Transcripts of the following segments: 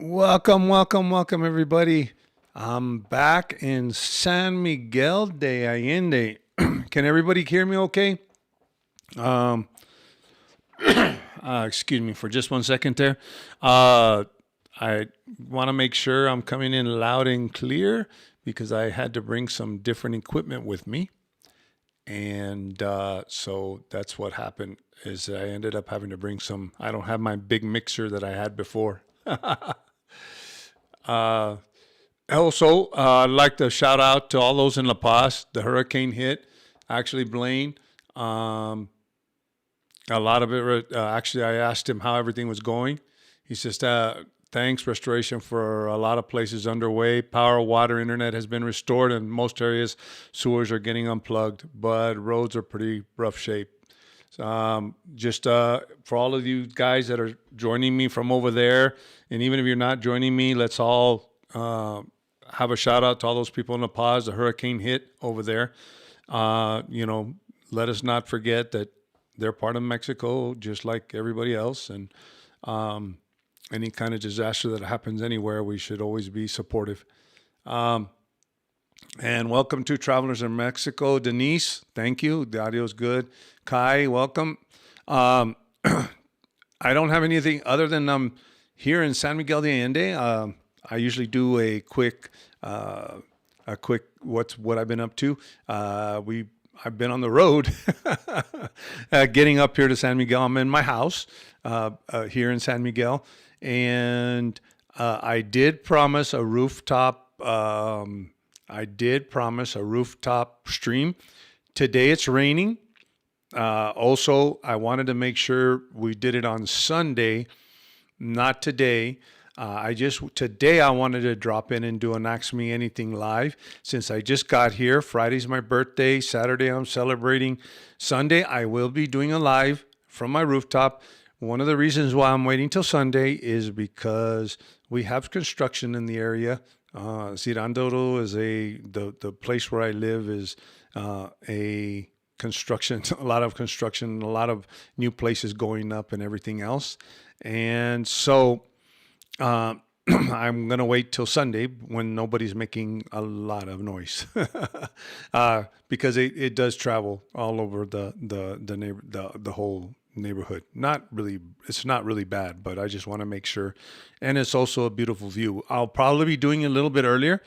Welcome, everybody. I'm back in San Miguel de Allende. Can everybody hear me okay? Um, excuse me for just 1 second there. Uh, I want to make sure I'm coming in loud and clear because I had to bring some different equipment with me. And so that's what happened is I ended up having to bring some. I don't have my big mixer that I had before. Also, I'd like to shout out to all those in La Paz. The hurricane hit. Actually, Blaine. Um, a lot of it. Actually, I asked him how everything was going. He says, "Thanks, restoration for a lot of places underway. Power, water, internet has been restored, and most areas sewers are getting unplugged, but roads are pretty rough shape." Just for all of you guys that are joining me from over there, and even if you're not joining me, let's all have a shout out to all those people in La Paz. The hurricane hit over there. You know, let us not forget that they're part of Mexico, just like everybody else. And um, any kind of disaster that happens anywhere, we should always be supportive. Um, and welcome to Travelers in Mexico. Denise, thank you. The audio is good. Kai, welcome. Um, I don't have anything other than here in San Miguel de Allende. I usually do uh, a quick what I've been up to. We I've been on the road, getting up here to San Miguel. I'm in my house here in San Miguel, and I did promise a rooftop. I did promise a rooftop stream. Today it's raining. Also, I wanted to make sure we did it on Sunday, not today. Today I wanted to drop in and do an Ask Me Anything live since I just got here. Friday's my birthday. Saturday I'm celebrating. Sunday I will be doing a live from my rooftop. One of the reasons why I'm waiting till Sunday is because we have construction in the area. Cirandoro is the place where I live is a construction, a lot of construction, a lot of new places going up and everything else. And so uh, I'm going to wait till Sunday when nobody's making a lot of noise because it does travel all over the whole neighborhood. Not really, it's not really bad, but I just want to make sure. And it's also a beautiful view. I'll probably be doing it a little bit earlier,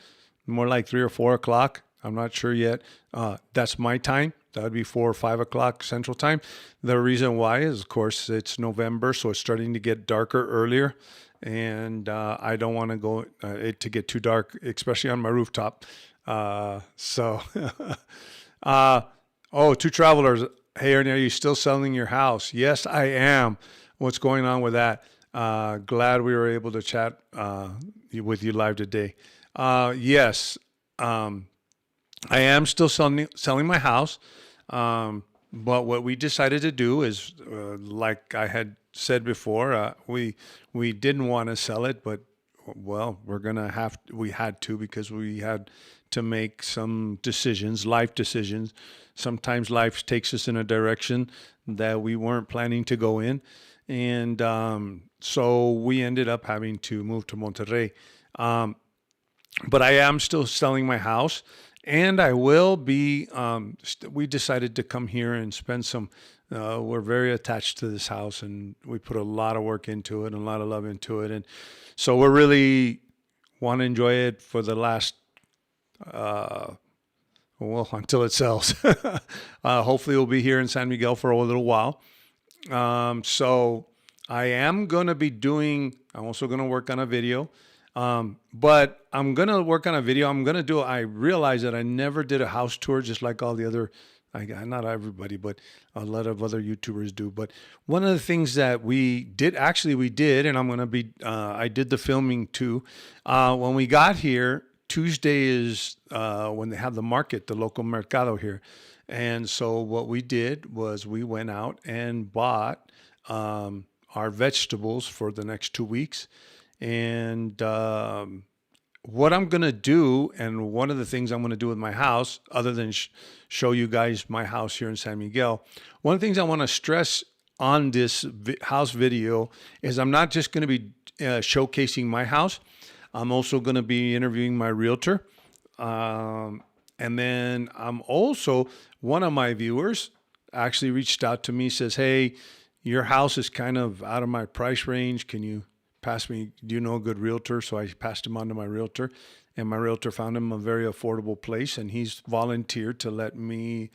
more like 3 or 4 o'clock. I'm not sure yet. That's my time. That would be 4 or 5 o'clock Central Time. The reason why is, of course, it's November, so it's starting to get darker earlier, and I don't want to go it to get too dark, especially on my rooftop. So, uh, oh, two travelers. Hey, Ernie, are you still selling your house? Yes, I am. What's going on with that? Glad we were able to chat with you live today. Yes. Um, I am still selling my house, but what we decided to do is, like I had said before, we didn't want to sell it, but well, we had to because we had to make some decisions, life decisions. Sometimes life takes us in a direction that we weren't planning to go in, and so we ended up having to move to Monterrey. Um, but I am still selling my house, and I will be. We decided to come here and spend some. We're very attached to this house, and we put a lot of work into it and a lot of love into it, and so we're really want to enjoy it for the last. Uh, well, until it sells. Hopefully, we'll be here in San Miguel for a little while. So I am going to be doing, I'm also going to work on a video. But I'm going to work on a video. I realize that I never did a house tour just like all the other, not everybody, but a lot of other YouTubers do. But one of the things that we did, and I did the filming too. When we got here, Tuesday is when they have the market, the local mercado here. And so what we did was we went out and bought our vegetables for the next 2 weeks. And what I'm going to do, and one of the things I'm going to do with my house, other than show you guys my house here in San Miguel, one of the things I want to stress on this house video is I'm not just going to be showcasing my house. I'm also going to be interviewing my realtor. And then I'm also, one of my viewers actually reached out to me, says, hey, your house is kind of out of my price range. Can you pass me, do you know a good realtor? So I passed him on to my realtor, and my realtor found him a very affordable place, and he's volunteered to let me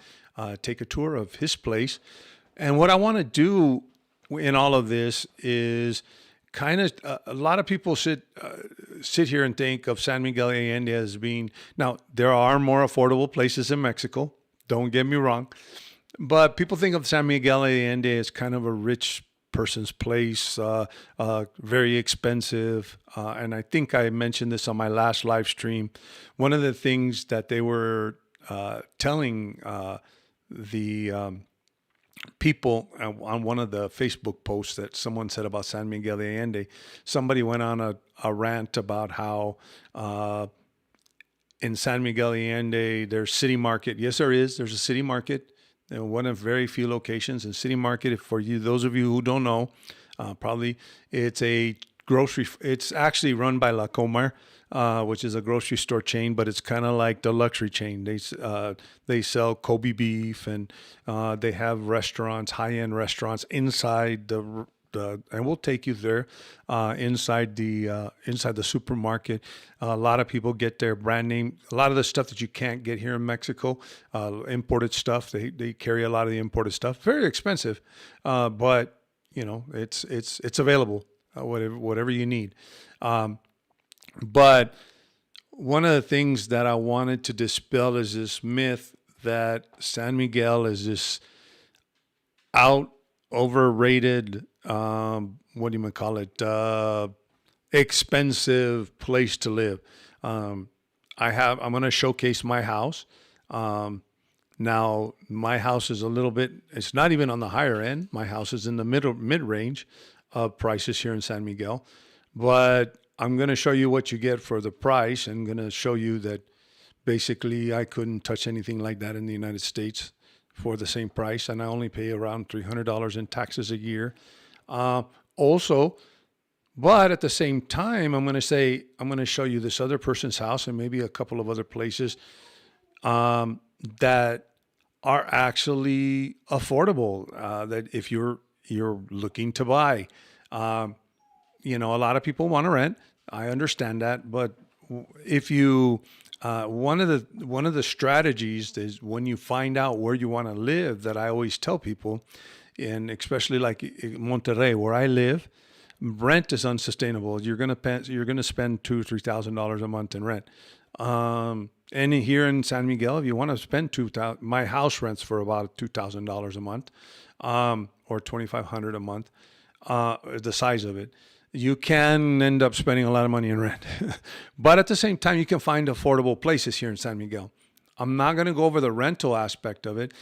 take a tour of his place. And what I want to do in all of this is kind of, a lot of people sit here and think of San Miguel Allende as being, now there are more affordable places in Mexico, don't get me wrong, but people think of San Miguel Allende as kind of a rich person's place, very expensive. And I think I mentioned this on my last live stream. One of the things that they were telling the people on one of the Facebook posts that someone said about San Miguel de Allende, somebody went on a rant about how in San Miguel de Allende there's city market. Yes, there is. There's a city market. One of very few locations. And city market, for you, those of you who don't know, probably it's a grocery. It's actually run by La Comer, which is a grocery store chain, but it's kind of like the luxury chain. They sell Kobe beef, and they have restaurants, high-end restaurants inside the and we'll take you there inside the supermarket. A lot of people get their brand name. A lot of the stuff that you can't get here in Mexico, imported stuff. They carry a lot of the imported stuff. Very expensive, but you know it's available. Whatever you need. But one of the things that I wanted to dispel is this myth that San Miguel is this overrated, what do you call it, expensive place to live. I'm going to showcase my house. Now, my house is a little bit, it's not even on the higher end. My house is in the mid-range of prices here in San Miguel. But I'm going to show you what you get for the price. I'm going to show you that basically I couldn't touch anything like that in the United States for the same price, and I only pay around $300 in taxes a year. Also, but at the same time, I'm going to show you this other person's house and maybe a couple of other places that are actually affordable. That if you're looking to buy, you know, a lot of people want to rent. I understand that, but if you one of the strategies is when you find out where you want to live, that I always tell people, and especially like in Monterrey where I live, rent is unsustainable. You're gonna spend $2,000-$3,000 a month in rent. And here in San Miguel, if you want to spend $2,000, my house rents for about $2,000 a month, or $2,500 a month, the size of it. You can end up spending a lot of money in rent. But at the same time, you can find affordable places here in San Miguel. I'm not going to go over the rental aspect of it.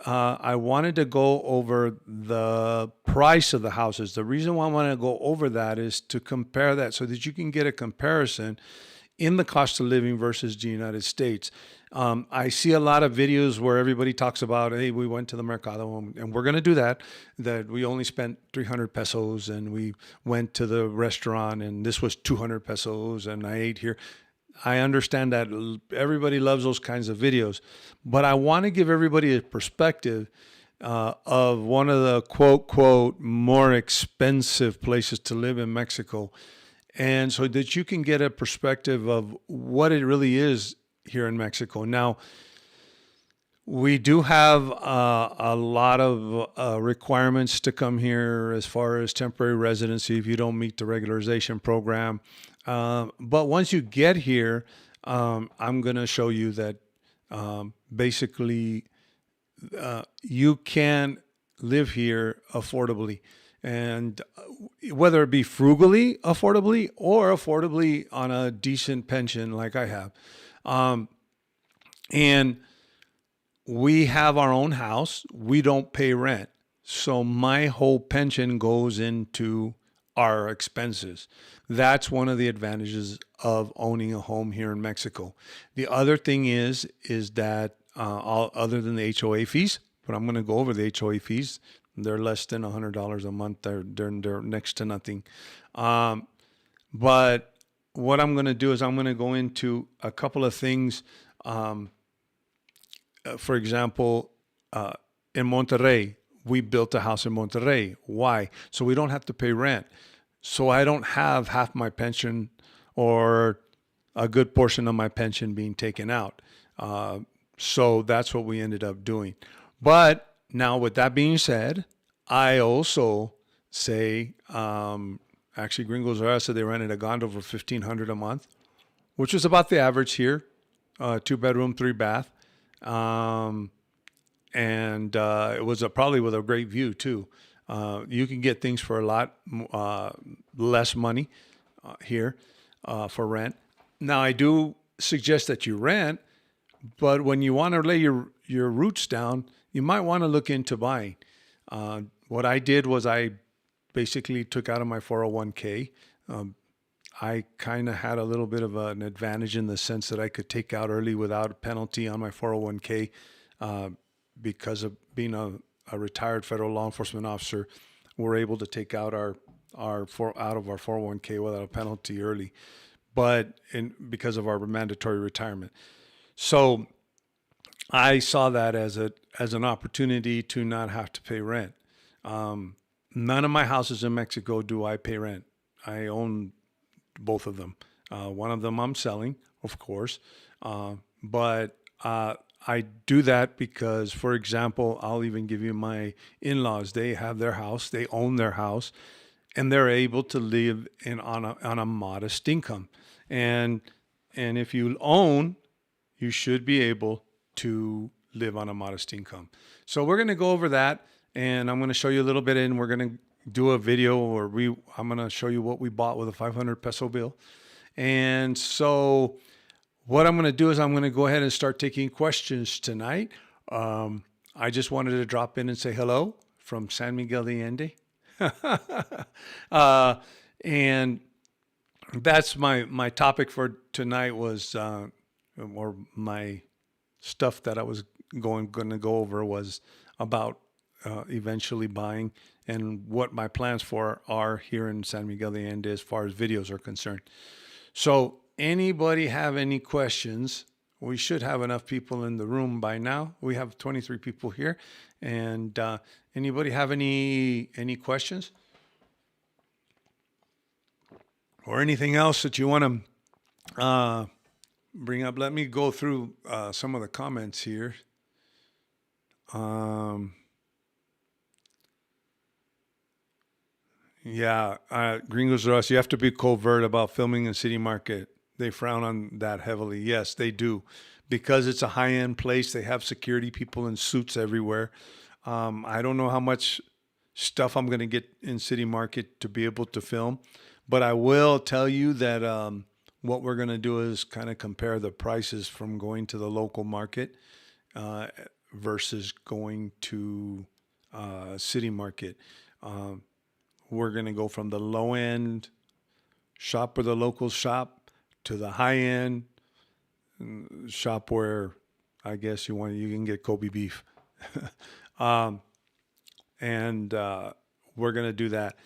I wanted to go over the price of the houses. The reason why I want to go over that is to compare that so that you can get a comparison in the cost of living versus the United States. I see a lot of videos where everybody talks about, hey, we went to the Mercado, and we're going to do that we only spent 300 pesos, and we went to the restaurant, and this was 200 pesos, and I ate here. I understand that everybody loves those kinds of videos, but I want to give everybody a perspective of one of the quote more expensive places to live in Mexico. And so that you can get a perspective of what it really is here in Mexico. Now, we do have a lot of requirements to come here as far as temporary residency if you don't meet the regularization program. But once you get here, I'm going to show you that basically you can live here affordably. And whether it be frugally, affordably, or affordably on a decent pension like I have. And we have our own house. We don't pay rent. So my whole pension goes into our expenses. That's one of the advantages of owning a home here in Mexico. The other thing is that other than the HOA fees, but I'm going to go over the HOA fees. They're less than $100 a month. They're next to nothing. Um, but what I'm going to do is I'm going to go into a couple of things. Um, for example, uh, in Monterrey, we built a house in Monterrey. Why? So we don't have to pay rent. So I don't have half my pension or a good portion of my pension being taken out. Uh, so that's what we ended up doing. But now, with that being said, I also say, actually, Gringos R Us said they rented a condo for $1,500 a month, which is about the average here, 2 bedroom, 3 bath. Um, and it was probably with a great view too. You can get things for a lot less money here for rent. Now, I do suggest that you rent, but when you want to lay your roots down, you might want to look into buying. What I did was I basically took out of my 401k. I kind of had a little bit of an advantage in the sense that I could take out early without a penalty on my 401k because of being a retired federal law enforcement officer. We're able to take out out of our 401k without a penalty early, but because of our mandatory retirement. So I saw that as an opportunity to not have to pay rent. None of my houses in Mexico do I pay rent. I own both of them. One of them I'm selling, of course, but I do that because, for example, I'll even give you my in-laws. They have their house, they own their house, and they're able to live on a modest income. And if you own, you should be able to live on a modest income. So we're going to go over that, and I'm going to show you a little bit, and we're going to do a video, or I'm going to show you what we bought with a 500 peso bill. And so what I'm going to do is I'm going to go ahead and start taking questions tonight. I just wanted to drop in and say hello from San Miguel de Allende. And that's my topic for tonight was, or my stuff that I was going to go over was about eventually buying and what my plans are here in San Miguel de Allende as far as videos are concerned. So anybody have any questions? We should have enough people in the room by now. We have 23 people here. And anybody have any questions? Or anything else that you want to bring up? Let me go through some of the comments here. Yeah, Gringos R Us, you have to be covert about filming in City Market. They frown on that heavily. Yes, they do. Because it's a high-end place, they have security people in suits everywhere. I don't know how much stuff I'm going to get in City Market to be able to film, but I will tell you that what we're going to do is kind of compare the prices from going to the local market versus going to City Market. We're going to go from the low end shop where the locals shop to the high end shop where I guess you can get Kobe beef. And we're going to do that.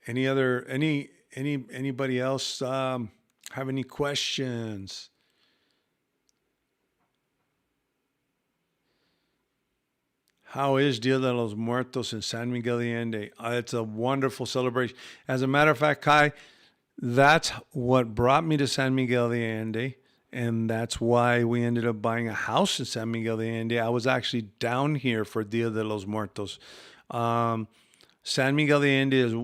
Anybody else have any questions? How is Dia de los Muertos in San Miguel de Allende? It's a wonderful celebration. As a matter of fact, Kai, that's what brought me to San Miguel de Allende, and that's why we ended up buying a house in San Miguel de Allende. I was actually down here for Dia de los Muertos. San Miguel de Allende is,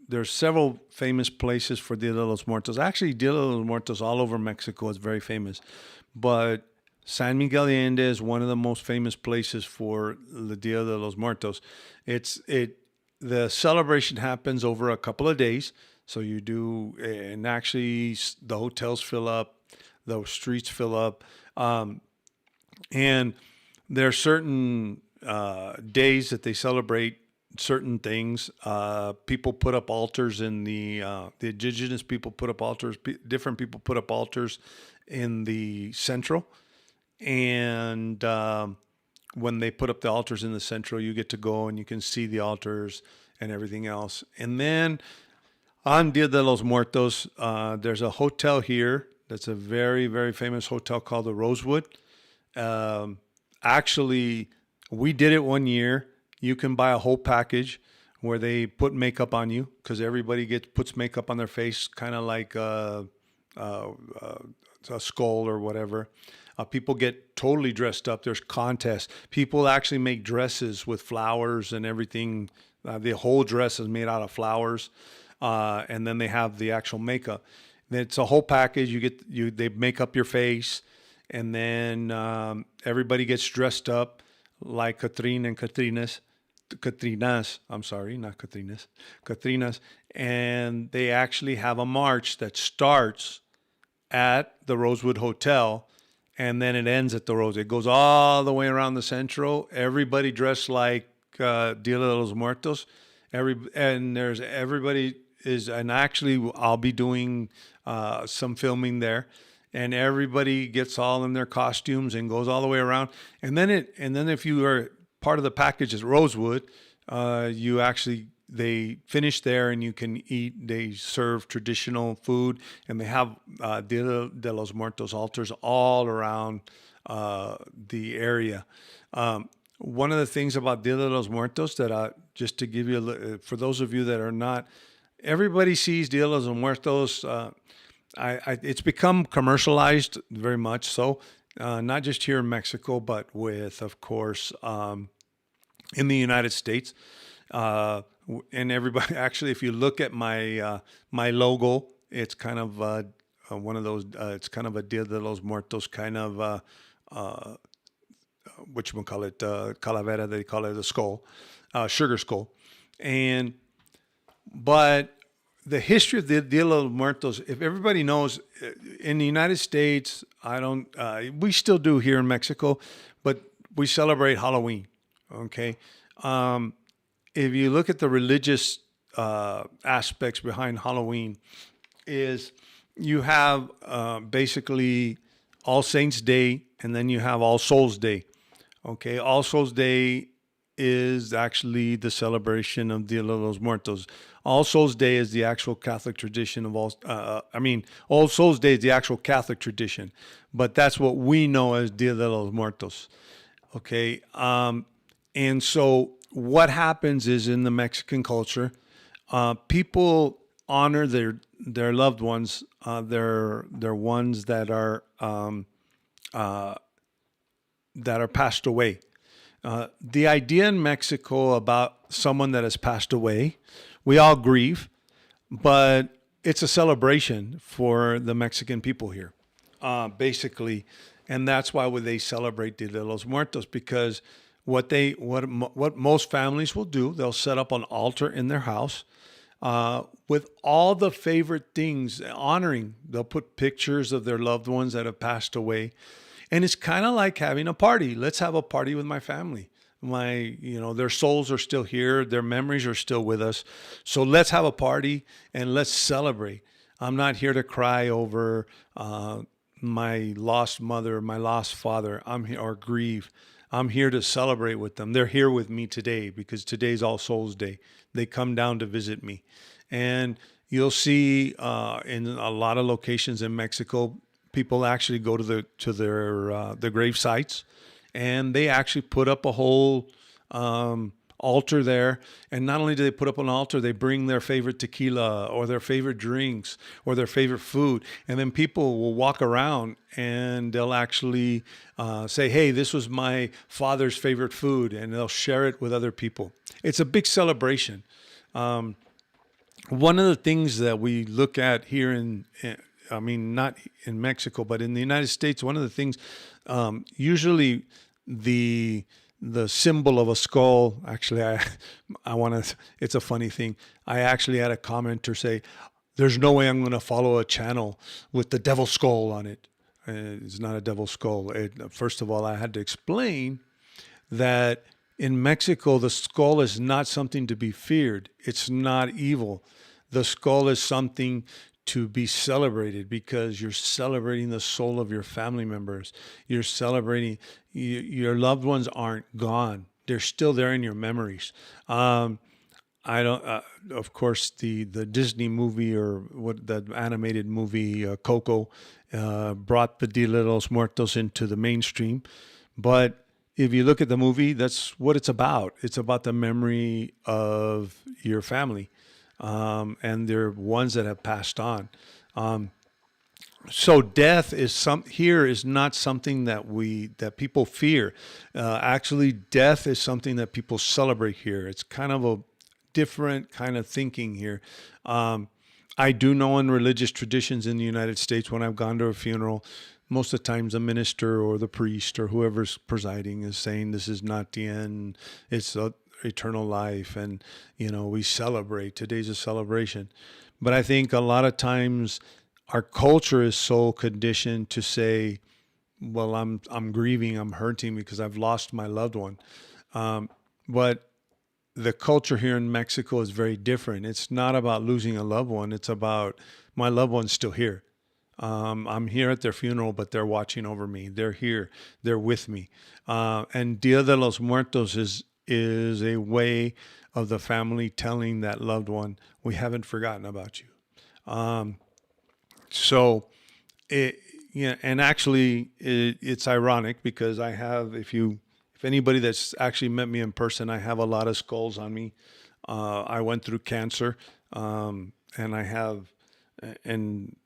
there's several famous places for Dia de los Muertos. Actually, Dia de los Muertos all over Mexico is very famous, but San Miguel de Allende is one of the most famous places for the Dia de los Muertos. The celebration happens over a couple of days. So you do, and actually the hotels fill up, the streets fill up, and there are certain days that they celebrate certain things. People put up altars in the indigenous people put up altars. Different people put up altars in the central. And when they put up the altars in the central, you get to go and you can see the altars and everything else. And then on Dia de los Muertos, there's a hotel here that's a very, very famous hotel called the Rosewood. Um, Actually, we did it one year. You can buy a whole package where they put makeup on you because everybody puts makeup on their face, kind of like uh, a skull or whatever. People get totally dressed up. There's contests. People actually make dresses with flowers and everything. The whole dress is made out of flowers, and then they have the actual makeup. It's a whole package. They make up your face, and then everybody gets dressed up like Catherine and Katrinas. I'm sorry, not Katrinas, Katrinas, and they actually have a march that starts at the Rosewood Hotel, and then it ends at the Rose. It goes all the way around the Central. Everybody dressed like Dia de los Muertos. Everybody is, and actually I'll be doing some filming there, and everybody gets all in their costumes and goes all the way around. And then if you are part of the package is Rosewood, you actually they finish there and you can eat. They serve traditional food, and they have Dia de los Muertos altars all around the area. One of the things about Dia de los Muertos that just to give you for those of you that are not, everybody sees Dia de los Muertos. It's become commercialized very much so, not just here in Mexico, but with, of course, in the United States. And everybody, actually, if you look at my logo, it's kind of one of those. It's kind of a Dia de los Muertos kind of what you call it, calavera. They call it a skull, sugar skull, but the history of the Dia de los Muertos, if everybody knows, in the United States, I don't. We still do here in Mexico, but we celebrate Halloween. Okay. If you look at the religious aspects behind Halloween, is you have basically All Saints Day, and then you have All Souls Day. Okay, All Souls Day is actually the celebration of Dia de los Muertos. All Souls Day is the actual Catholic tradition of all. All Souls Day is the actual Catholic tradition, but that's what we know as Dia de los Muertos. Okay, and so what happens is in the Mexican culture, people honor their loved ones, their ones that are passed away. The idea in Mexico about someone that has passed away, we all grieve, but it's a celebration for the Mexican people here, basically, and that's why they celebrate Dia de los Muertos, because what most families will do, they'll set up an altar in their house with all the favorite things, honoring. They'll put pictures of their loved ones that have passed away, and it's kind of like having a party. Let's have a party with my family. Their souls are still here, their memories are still with us. So let's have a party and let's celebrate. I'm not here to cry over my lost mother, my lost father. I'm here or grieve. I'm here to celebrate with them. They're here with me today because today's All Souls Day. They come down to visit me. And you'll see in a lot of locations in Mexico, people actually go to their grave sites, and they actually put up a whole altar there. And not only do they put up an altar, they bring their favorite tequila or their favorite drinks or their favorite food. And then people will walk around and they'll actually say, hey, this was my father's favorite food. And they'll share it with other people. It's a big celebration. One of the things that we look at here not in Mexico, but in the United States, one of the things, usually the symbol of a skull, actually, it's a funny thing. I actually had a commenter say, there's no way I'm going to follow a channel with the devil skull on it. It's not a devil skull. First of all, I had to explain that in Mexico, the skull is not something to be feared. It's not evil. The skull is something to be celebrated because you're celebrating the soul of your family members. You're celebrating your loved ones aren't gone. They're still there in your memories. Um, I don't. Of course, the Disney movie or what the animated movie Coco brought the Dia de los Muertos into the mainstream, but if you look at the movie, that's what it's about. It's about the memory of your family, and they're ones that have passed on. So death is some here is not something that people fear. Actually, death is something that people celebrate here. It's kind of a different kind of thinking here. Um, I do know in religious traditions in the United States, when I've gone to a funeral, most of the times the minister or the priest or whoever's presiding is saying this is not the end. It's a eternal life, and we celebrate. Today's a celebration, but I think a lot of times our culture is so conditioned to say, "Well, I'm grieving, I'm hurting because I've lost my loved one," but the culture here in Mexico is very different. It's not about losing a loved one. It's about my loved one's still here. I'm here at their funeral, but they're watching over me. They're here. They're with me. And Dia de los Muertos is a way of the family telling that loved one, we haven't forgotten about you. So it, yeah, and actually it's ironic because I have, if anybody that's actually met me in person, I have a lot of skulls on me. I went through cancer, and I have, and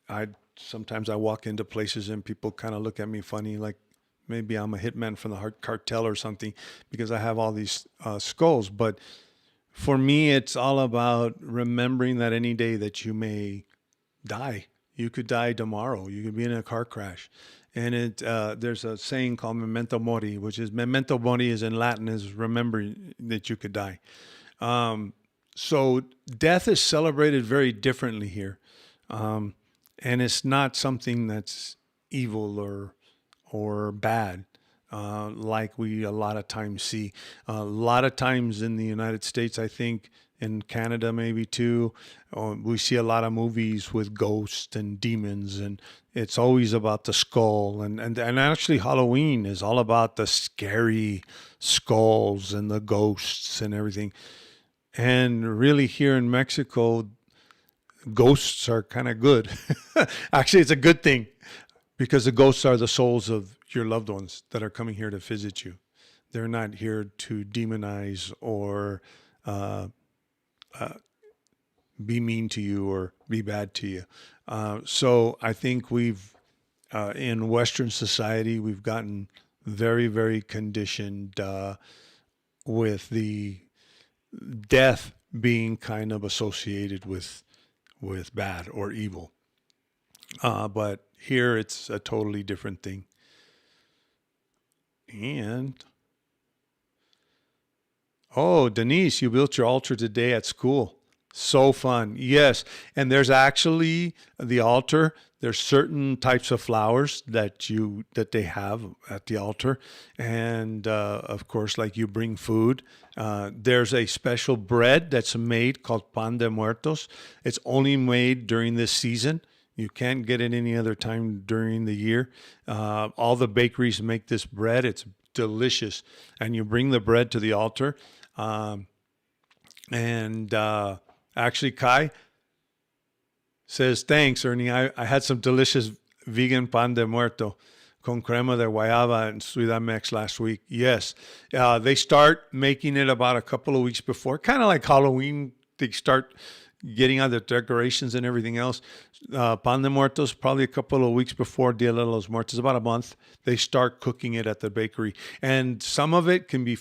I sometimes I walk into places and people kind of look at me funny, like maybe I'm a hitman from the cartel or something, because I have all these skulls. But for me, it's all about remembering that any day that you may die. You could die tomorrow. You could be in a car crash. And there's a saying called memento mori, which is memento mori is in Latin is remember that you could die. So death is celebrated very differently here. And it's not something that's evil or bad, like we a lot of times see. A lot of times in the United States, I think in Canada maybe too, we see a lot of movies with ghosts and demons, and it's always about the skull. And actually, Halloween is all about the scary skulls and the ghosts and everything. And really, here in Mexico, ghosts are kind of good. Actually, it's a good thing because the ghosts are the souls of your loved ones that are coming here to visit you. They're not here to demonize or be mean to you or be bad to you. So I think in Western society, we've gotten very, very conditioned with the death being kind of associated with bad or evil. But here it's a totally different thing. And oh, Denise, you built your altar today at school. So fun. Yes. And there's actually the altar. There's certain types of flowers that they have at the altar. And of course, like you bring food. There's a special bread that's made called pan de muertos. It's only made during this season. You can't get it any other time during the year. All the bakeries make this bread. It's delicious. And you bring the bread to the altar. And actually, Kai says, thanks, Ernie. I had some delicious vegan pan de muerto con crema de guayaba in Ciudad Mex last week. Yes. They start making it about a couple of weeks before, kind of like Halloween. They start getting out the decorations and everything else. Pan de Muertos, probably a couple of weeks before Dia de los Muertos, about a month, they start cooking it at the bakery. And some of it can be,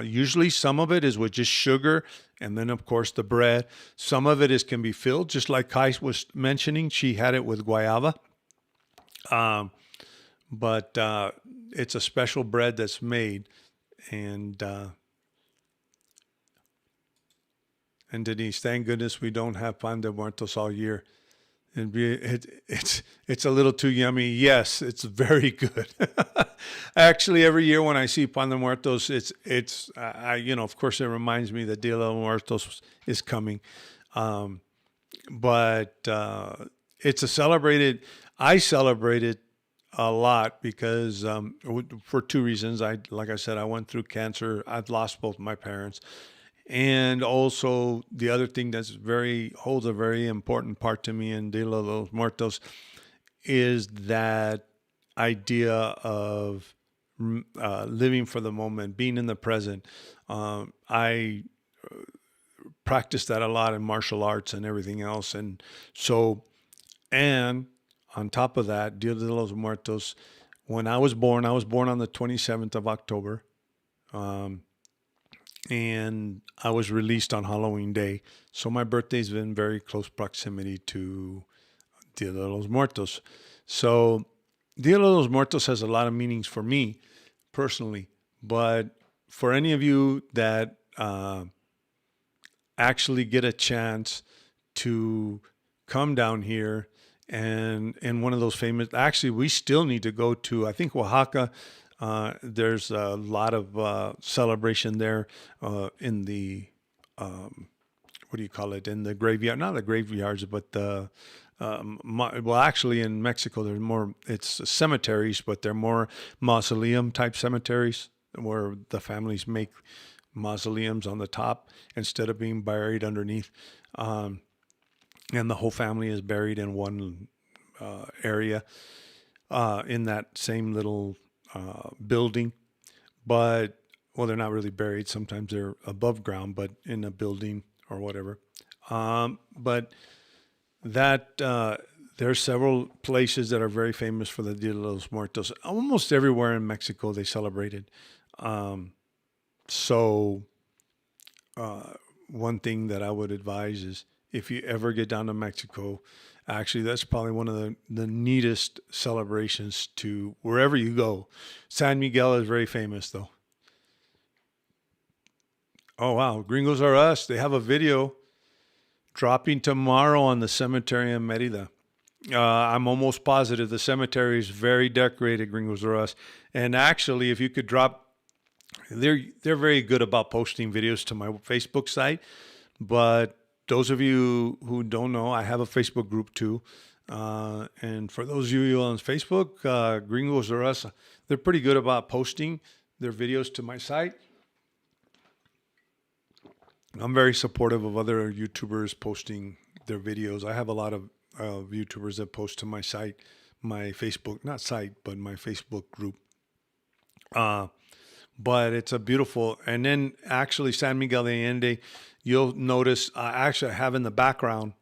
usually some of it is with just sugar and then, of course, the bread. Some of it can be filled, just like Kai was mentioning. She had it with guayaba. But it's a special bread that's made. And Denise, thank goodness we don't have pan de muertos all year. It's a little too yummy. Yes, it's very good. Actually, every year when I see pan de muertos, of course, it reminds me that Dia de los Muertos is coming. but it's a celebrated. I celebrate it a lot because for two reasons. Like I said, I went through cancer. I've lost both my parents, and also the other thing that's very holds a very important part to me in Dia de los Muertos is that idea of living for the moment, being in the present. I practice that a lot in martial arts and everything else, and so and on top of that, Dia de los Muertos. When I was born on the 27th of October, and I was released on Halloween Day. So my birthday's been very close proximity to Dia de los Muertos. So Dia de los Muertos has a lot of meanings for me personally, but for any of you that actually get a chance to come down here and in one of those famous, actually, we still need to go to, I think, Oaxaca. There's a lot of celebration there in the, what do you call it, in the graveyard, not the graveyards, but the, well, actually in Mexico, there's more, it's cemeteries, but they're more mausoleum type cemeteries where the families make mausoleums on the top instead of being buried underneath. And the whole family is buried in one area in that same little building. But, well, they're not really buried. Sometimes they're above ground, but in a building or whatever. But that there's several places that are very famous for the Dia de los Muertos. Almost everywhere in Mexico they celebrated. So one thing that I would advise is if you ever get down to Mexico, actually that's probably one of the neatest celebrations to wherever you go. San Miguel is very famous though. Oh wow, Gringos Are Us. They have a video dropping tomorrow on the cemetery in Merida. I'm almost positive the cemetery is very decorated, Gringos Are Us. And actually, if you could drop, they're very good about posting videos to my Facebook site. But those of you who don't know, I have a Facebook group too. And for those of you on Facebook, Gringos Are Us, they're pretty good about posting their videos to my site. I'm very supportive of other YouTubers posting their videos. I have a lot of YouTubers that post to my site, my Facebook, not site, but my Facebook group. But it's a beautiful, and then actually San Miguel de Allende, you'll notice actually I have in the background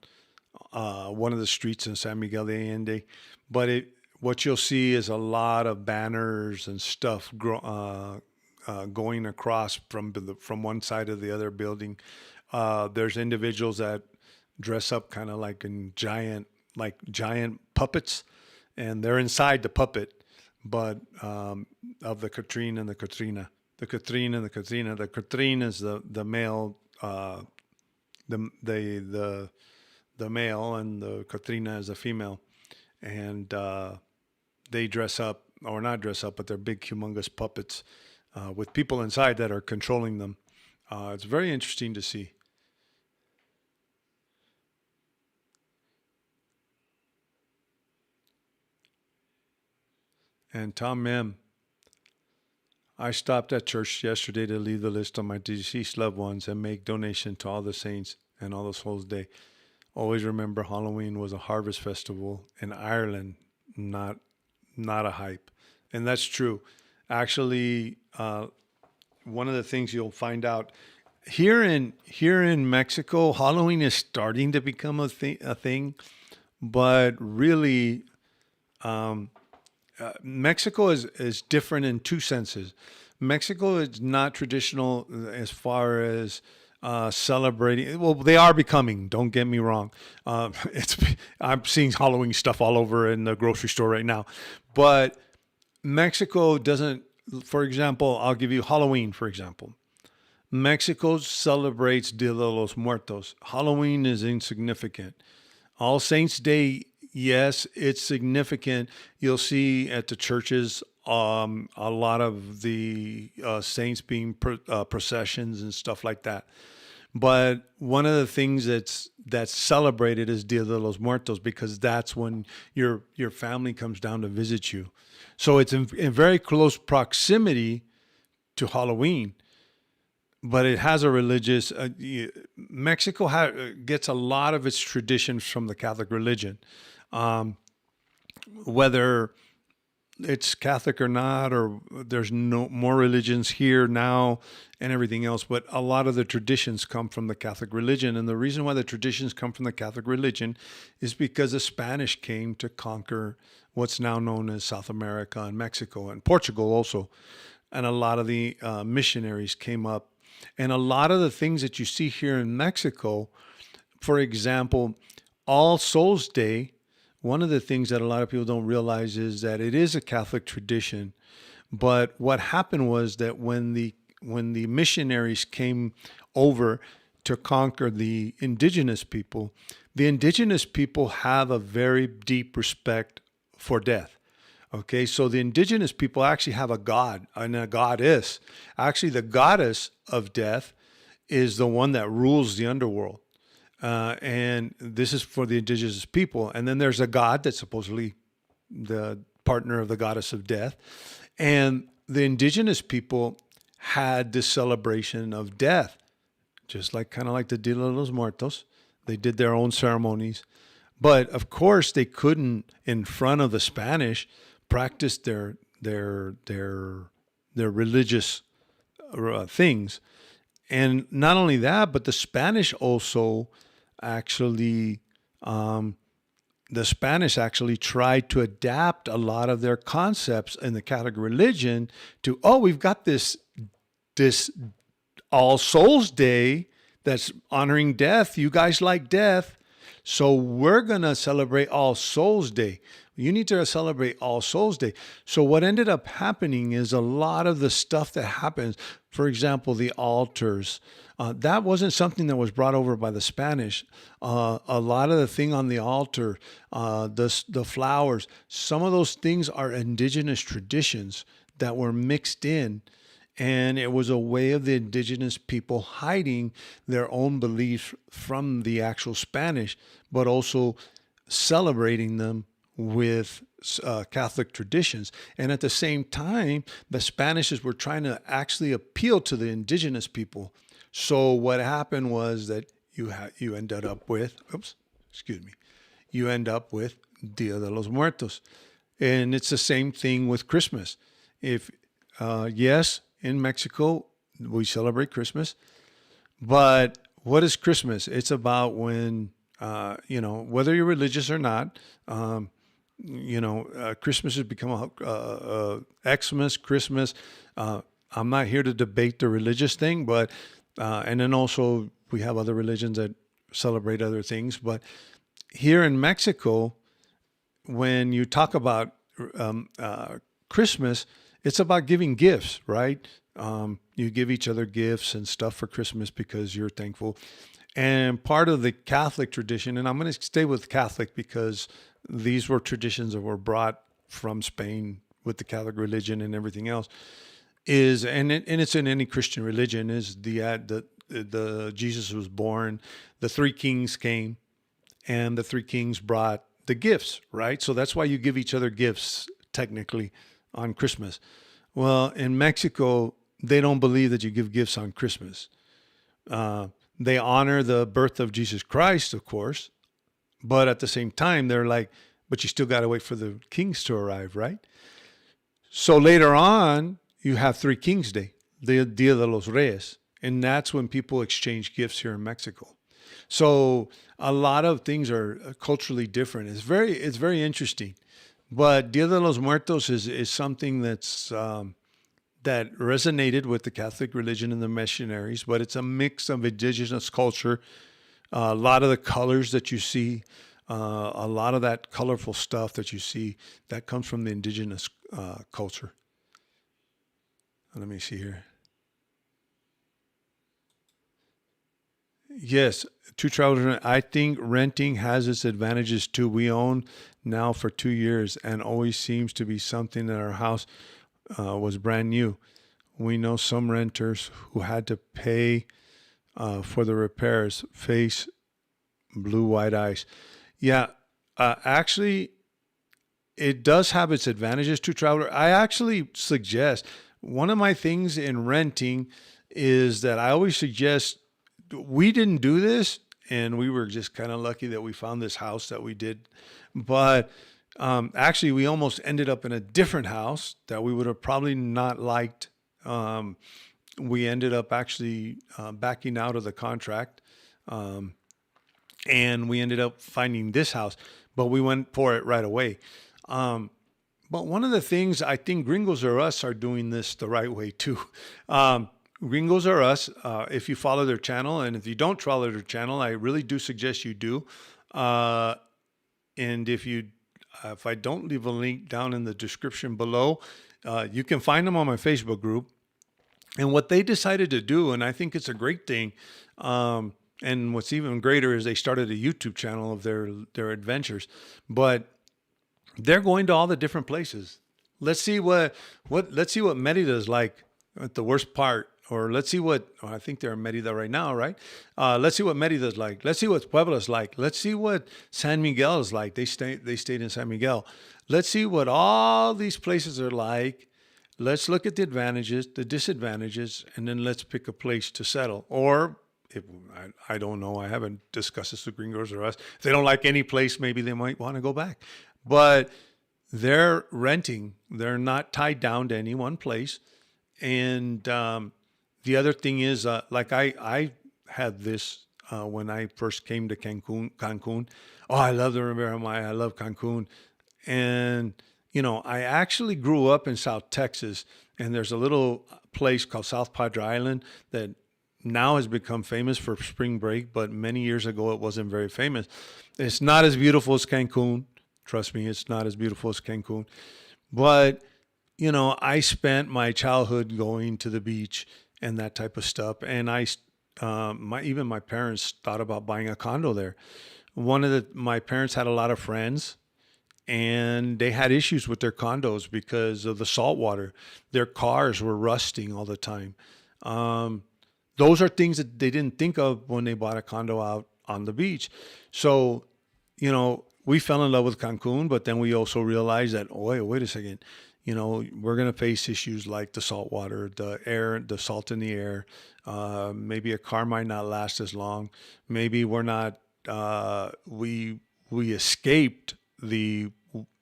one of the streets in San Miguel de Allende, but what you'll see is a lot of banners and stuff going across from one side to the other building. There's individuals that dress up kind of like in giant puppets, and they're inside the puppet, but of the Katrine and the Katrina, the Katrine and the Katrina. The Katrine is the male, the male, and the Katrina is the female, and they dress up or not dress up, but they're big, humongous puppets with people inside that are controlling them. It's very interesting to see. And Tom Mem, I stopped at church yesterday to leave the list of my deceased loved ones and make donation to all the saints and all the souls day. Always remember Halloween was a harvest festival in Ireland, not a hype. And that's true. Actually, one of the things you'll find out here in Mexico, Halloween is starting to become a thing, but really Mexico is different in two senses. Mexico is not traditional as far as celebrating. Well, they are becoming. Don't get me wrong. It's I'm seeing Halloween stuff all over in the grocery store right now, but Mexico doesn't. For example, I'll give you Halloween. For example, Mexico celebrates Dia de los Muertos. Halloween is insignificant. All Saints Day, yes, it's significant. You'll see at the churches a lot of the saints being processions and stuff like that. But one of the things that's celebrated is Dia de los Muertos, because that's when your family comes down to visit you. So it's in very close proximity to Halloween, but it has a religious. Mexico gets a lot of its traditions from the Catholic religion, whether it's Catholic or not, or there's no more religions here now and everything else. But a lot of the traditions come from the Catholic religion. And the reason why the traditions come from the Catholic religion is because the Spanish came to conquer what's now known as South America and Mexico and Portugal also. And a lot of the missionaries came up. And a lot of the things that you see here in Mexico, for example, All Souls Day, one of the things that a lot of people don't realize is that it is a Catholic tradition. But what happened was that when the missionaries came over to conquer the indigenous people have a very deep respect for death. Okay, so the indigenous people actually have a god and a goddess. Actually, the goddess of death is the one that rules the underworld. And this is for the indigenous people. And then there's a god that's supposedly the partner of the goddess of death. And the indigenous people had this celebration of death, just like kind of like the Dia de los Muertos. They did their own ceremonies. But of course, they couldn't, in front of the Spanish, practice their religious things. And not only that, but the Spanish also actually tried to adapt a lot of their concepts in the Catholic religion to, oh, we've got this All Souls Day that's honoring death. You guys like death, so we're gonna celebrate All Souls Day. You need to celebrate All Souls Day. So what ended up happening is a lot of the stuff that happens, for example, the altars, that wasn't something that was brought over by the Spanish. A lot of the thing on the altar, the flowers, some of those things are indigenous traditions that were mixed in. And it was a way of the indigenous people hiding their own beliefs from the actual Spanish, but also celebrating them with Catholic traditions. And at the same time, the Spanishes were trying to actually appeal to the indigenous people. So what happened was that you ended up with, you end up with Dia de los Muertos. And it's the same thing with Christmas. Yes, in Mexico, we celebrate Christmas, but what is Christmas? It's about when, whether you're religious or not, Christmas has become Xmas, Christmas. I'm not here to debate the religious thing, but, and then also we have other religions that celebrate other things. But here in Mexico, when you talk about Christmas, it's about giving gifts, right? You give each other gifts and stuff for Christmas because you're thankful. And part of the Catholic tradition, and I'm going to stay with Catholic because these were traditions that were brought from Spain with the Catholic religion and everything else, is, and it's in any Christian religion, is the Jesus was born, the three kings came, and the three kings brought the gifts, right? So that's why you give each other gifts technically on Christmas. Well, in Mexico, they don't believe that you give gifts on Christmas. They honor the birth of Jesus Christ, of course, but at the same time, they're like, but you still got to wait for the kings to arrive, right? So later on, you have Three Kings Day, the Dia de los Reyes, and that's when people exchange gifts here in Mexico. So a lot of things are culturally different. It's very interesting. But Dia de los Muertos is something that's that resonated with the Catholic religion and the missionaries, but it's a mix of indigenous culture. A lot of the colors that you see, a lot of that colorful stuff that you see, that comes from the indigenous culture. Let me see here. Yes, two travelers. I think renting has its advantages too. We own now for 2 years, and always seems to be something that our house was brand new. We know some renters who had to pay for the repairs. Face blue white eyes. Yeah, actually, it does have its advantages to traveler. I actually suggest one of my things in renting is that I always suggest we didn't do this and we were just kind of lucky that we found this house that we did. But actually, we almost ended up in a different house that we would have probably not liked. We ended up actually backing out of the contract. And we ended up finding this house, but we went for it right away. But one of the things I think Gringos Are Us are doing this the right way too. Gringos Are Us, if you follow their channel, and if you don't follow their channel, I really do suggest you do. And if I don't leave a link down in the description below, you can find them on my Facebook group. And what they decided to do, and I think it's a great thing, and what's even greater is they started a YouTube channel of their adventures. But they're going to all the different places. Let's see what Merida is like at the worst part, or let's see I think they're in Merida right now, right? Let's see what Merida is like. Let's see what Puebla is like. Let's see what San Miguel is like. They stayed in San Miguel. Let's see what all these places are like. Let's look at the advantages, the disadvantages, and then let's pick a place to settle. Or if I don't know, I haven't discussed this with Gringos Or Us. If they don't like any place, maybe they might want to go back. But they're renting. They're not tied down to any one place. And the other thing is, like I had this when I first came to Cancun. Oh, I love the Riviera Maya. I love Cancun. And, I actually grew up in South Texas. And there's a little place called South Padre Island that now has become famous for spring break. But many years ago, it wasn't very famous. It's not as beautiful as Cancun. Trust me, it's not as beautiful as Cancun. But, I spent my childhood going to the beach and that type of stuff. And even my parents thought about buying a condo there. My parents had a lot of friends and they had issues with their condos because of the salt water. Their cars were rusting all the time. Those are things that they didn't think of when they bought a condo out on the beach. So, we fell in love with Cancun, but then we also realized that, oh, wait a second, we're going to face issues like the salt water, the air, the salt in the air. Maybe a car might not last as long. Maybe we're not, we escaped the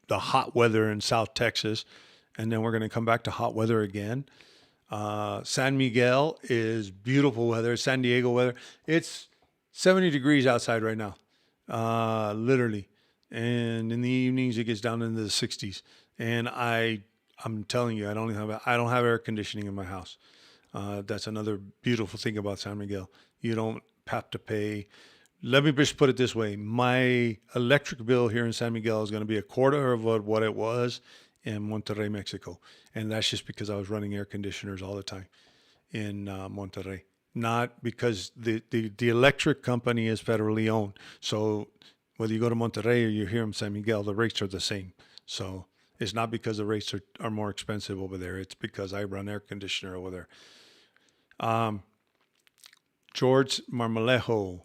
hot weather in South Texas, and then we're going to come back to hot weather again. San Miguel is beautiful weather. San Diego weather. It's 70 degrees outside right now, literally. And in the evenings, it gets down into the 60s. And I'm telling you, I don't have air conditioning in my house. That's another beautiful thing about San Miguel. You don't have to pay. Let me just put it this way. My electric bill here in San Miguel is going to be a quarter of what it was in Monterrey, Mexico. And that's just because I was running air conditioners all the time in Monterrey. Not because the electric company is federally owned. So whether you go to Monterrey or you're here in San Miguel, the rates are the same. So it's not because the rates are more expensive over there. It's because I run air conditioner over there. George Marmolejo.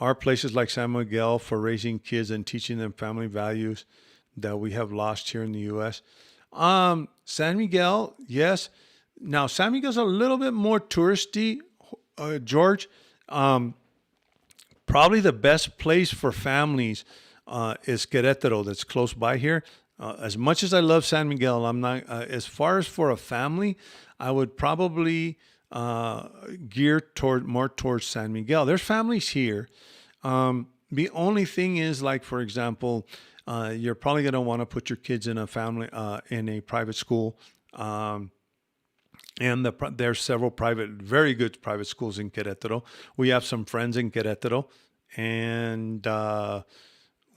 Are places like San Miguel for raising kids and teaching them family values that we have lost here in the U.S.? San Miguel, yes. Now, San Miguel's a little bit more touristy, George. Probably the best place for families is Querétaro, that's close by here. As much as I love San Miguel, I'm not. As far as for a family, I would probably gear more towards San Miguel. There's families here. The only thing is, like for example, you're probably going to want to put your kids in a private school. And there's several very good private schools in Querétaro. We have some friends in Querétaro, and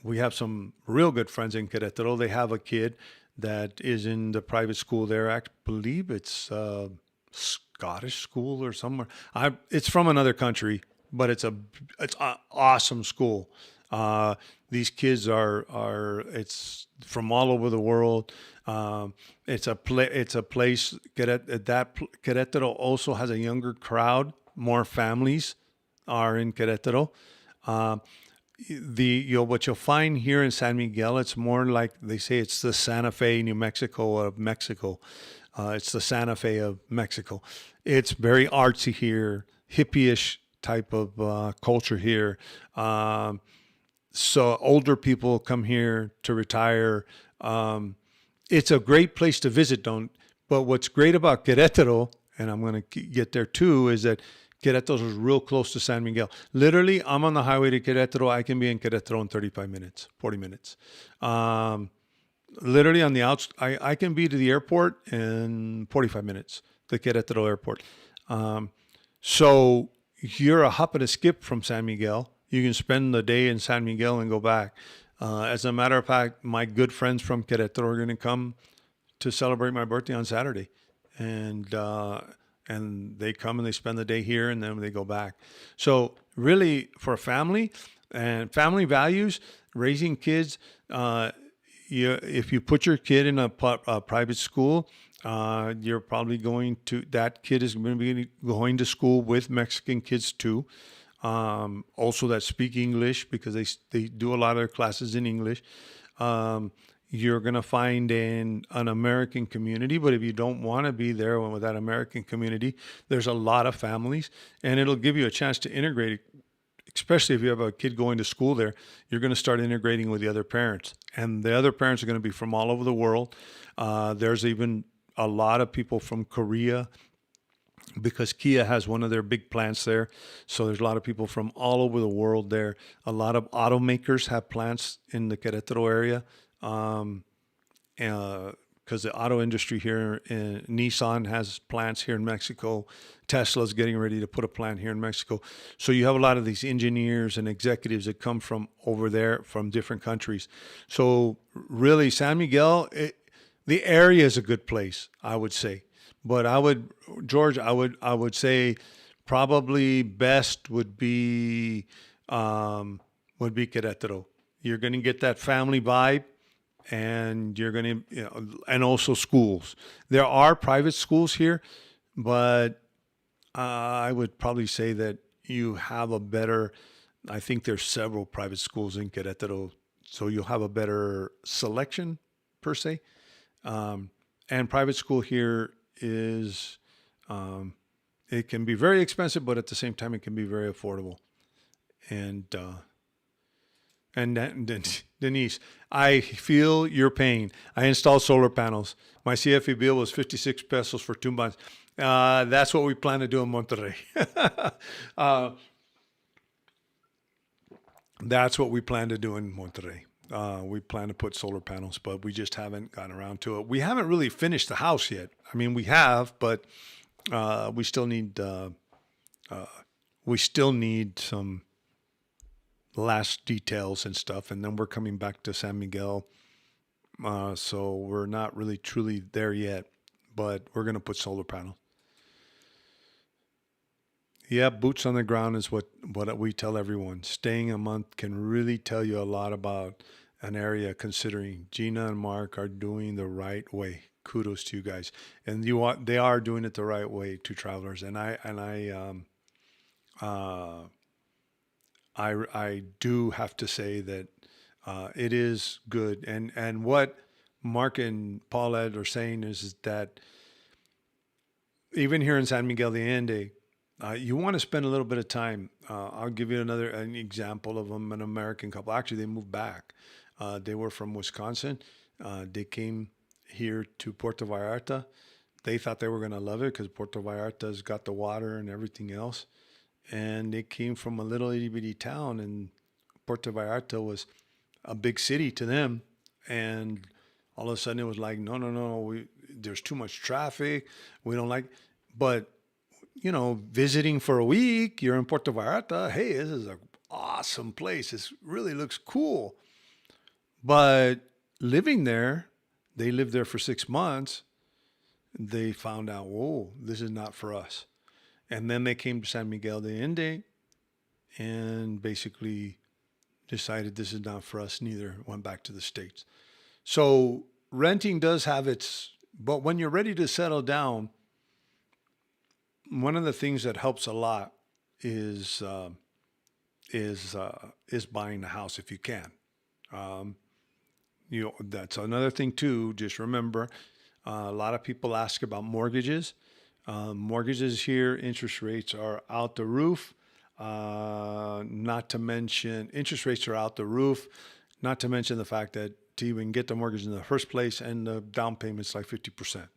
we have some real good friends in Querétaro. They have a kid that is in the private school there. I believe it's Scottish school or somewhere. It's from another country, but it's an awesome school. These kids it's from all over the world. It's a place. Querétaro also has a younger crowd more families are in Querétaro. Uh, what you'll find here in San Miguel, it's more like they say it's the Santa Fe, New Mexico of Mexico. It's the Santa Fe of Mexico. It's very artsy here, hippie-ish type of culture here. So older people come here to retire. It's a great place to visit, don't. But what's great about Querétaro, and I'm going to get there too, is that Querétaro is real close to San Miguel. Literally, I'm on the highway to Querétaro. I can be in Querétaro in 35 minutes, 40 minutes. Literally on the outs, I can be to the airport in 45 minutes, the Querétaro airport. So you're a hop and a skip from San Miguel. You can spend the day in San Miguel and go back. As a matter of fact, my good friends from Querétaro are going to come to celebrate my birthday on Saturday, and they come and they spend the day here, and then they go back. So really, for a family and family values, raising kids, if you put your kid in a private school, you're probably that kid is going to be going to school with Mexican kids too. Also that speak English, because they do a lot of their classes in English. You're going to find in an American community, but if you don't want to be there with that American community, there's a lot of families, and it'll give you a chance to integrate, especially if you have a kid going to school there. You're going to start integrating with the other parents, and the other parents are going to be from all over the world. There's even a lot of people from Korea, because Kia has one of their big plants there. So there's a lot of people from all over the world there. A lot of automakers have plants in the Querétaro area. Because the auto industry here, Nissan has plants here in Mexico. Tesla's getting ready to put a plant here in Mexico. So you have a lot of these engineers and executives that come from over there from different countries. So really, San Miguel, the area is a good place, I would say. But George, I would say probably best would be Querétaro. You're going to get that family vibe, and you're going to, and also schools. There are private schools here, but I would probably say that you have a better. I think there's several private schools in Querétaro, so you'll have a better selection per se. And private school here is, it can be very expensive, but at the same time, it can be very affordable. And Denise, I feel your pain. I installed solar panels. My CFE bill was 56 pesos for 2 months. That's what we plan to do in Monterrey. That's what we plan to do in Monterrey. We plan to put solar panels, but we just haven't gotten around to it. We haven't really finished the house yet. I mean, we have, but we still need some last details and stuff. And then we're coming back to San Miguel, so we're not really truly there yet. But we're gonna put solar panels. Yeah, boots on the ground is what we tell everyone. Staying a month can really tell you a lot about an area, considering Gina and Mark are doing the right way. Kudos to you guys. And they are doing it the right way to travelers. And I do have to say that it is good. And what Mark and Paulette are saying is that even here in San Miguel de Allende, you want to spend a little bit of time. I'll give you an example of them, an American couple. Actually, they moved back. They were from Wisconsin. They came here to Puerto Vallarta. They thought they were going to love it because Puerto Vallarta's got the water and everything else. And they came from a little itty bitty town, and Puerto Vallarta was a big city to them. And all of a sudden it was like, no, there's too much traffic. We don't like, but visiting for a week, you're in Puerto Vallarta. Hey, this is an awesome place. This really looks cool. But living there, they lived there for 6 months. They found out, whoa, this is not for us. And then they came to San Miguel de Allende and basically decided this is not for us neither. Went back to the States. So renting does have its, but when you're ready to settle down, one of the things that helps a lot is is buying a house if you can. Um, that's another thing too. Just remember, a lot of people ask about mortgages. Mortgages here, interest rates are out the roof. Not to mention, interest rates are out the roof. Not to mention the fact that to even get the mortgage in the first place, and the down payment's like 50%.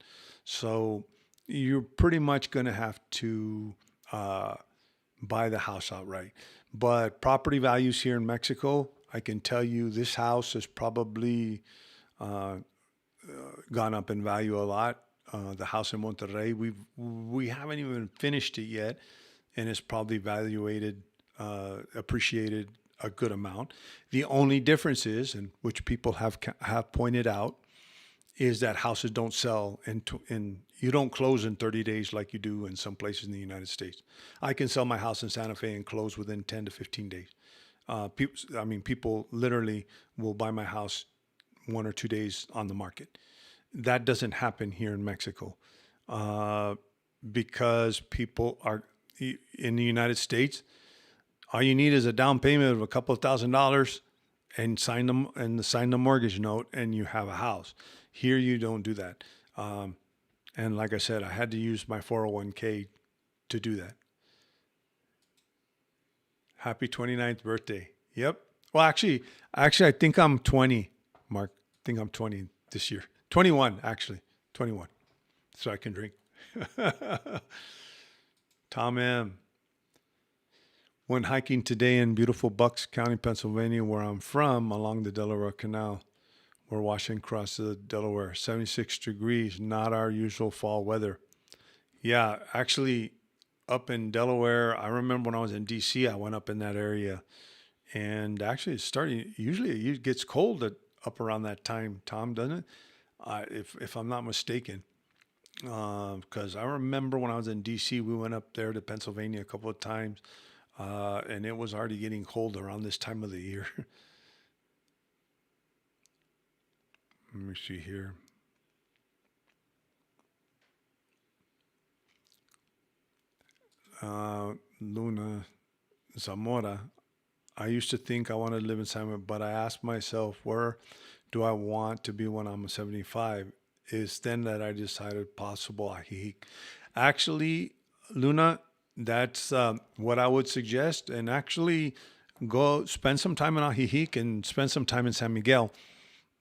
So you're pretty much going to have to uh, buy the house outright. But property values here in Mexico, I can tell you this house has probably gone up in value a lot. The house in Monterrey, we haven't even finished it yet, and it's probably valuated, appreciated a good amount. The only difference is, and which people have pointed out, is that houses don't sell in you don't close in 30 days like you do in some places in the United States. I can sell my house in Santa Fe and close within 10 to 15 days. People literally will buy my house 1 or 2 days on the market. That doesn't happen here in Mexico uh, because people are in the United States. All you need is a down payment of a couple of $1,000 and sign the mortgage note, and you have a house. Here, you don't do that. And like I said, I had to use my 401k to do that. Happy 29th birthday. Yep. Well, actually, I think I'm 20, Mark. I think I'm 20 this year. 21, actually. 21. So I can drink. Tom M. Went hiking today in beautiful Bucks County, Pennsylvania, where I'm from, along the Delaware Canal. We're washing across the Delaware. 76 degrees, not our usual fall weather. Yeah, actually, up in Delaware, I remember when I was in D.C., I went up in that area. And actually, it's starting, usually it gets cold up around that time, Tom, doesn't it? If I'm not mistaken. Because I remember when I was in D.C., we went up there to Pennsylvania a couple of times. And it was already getting cold around this time of the year. Let me see here. Luna Zamora. I used to think I wanted to live in San Miguel, but I asked myself, where do I want to be when I'm 75? It's then that I decided possible Ajijic. Actually, Luna, that's what I would suggest. And actually, go spend some time in Ajijic and spend some time in San Miguel.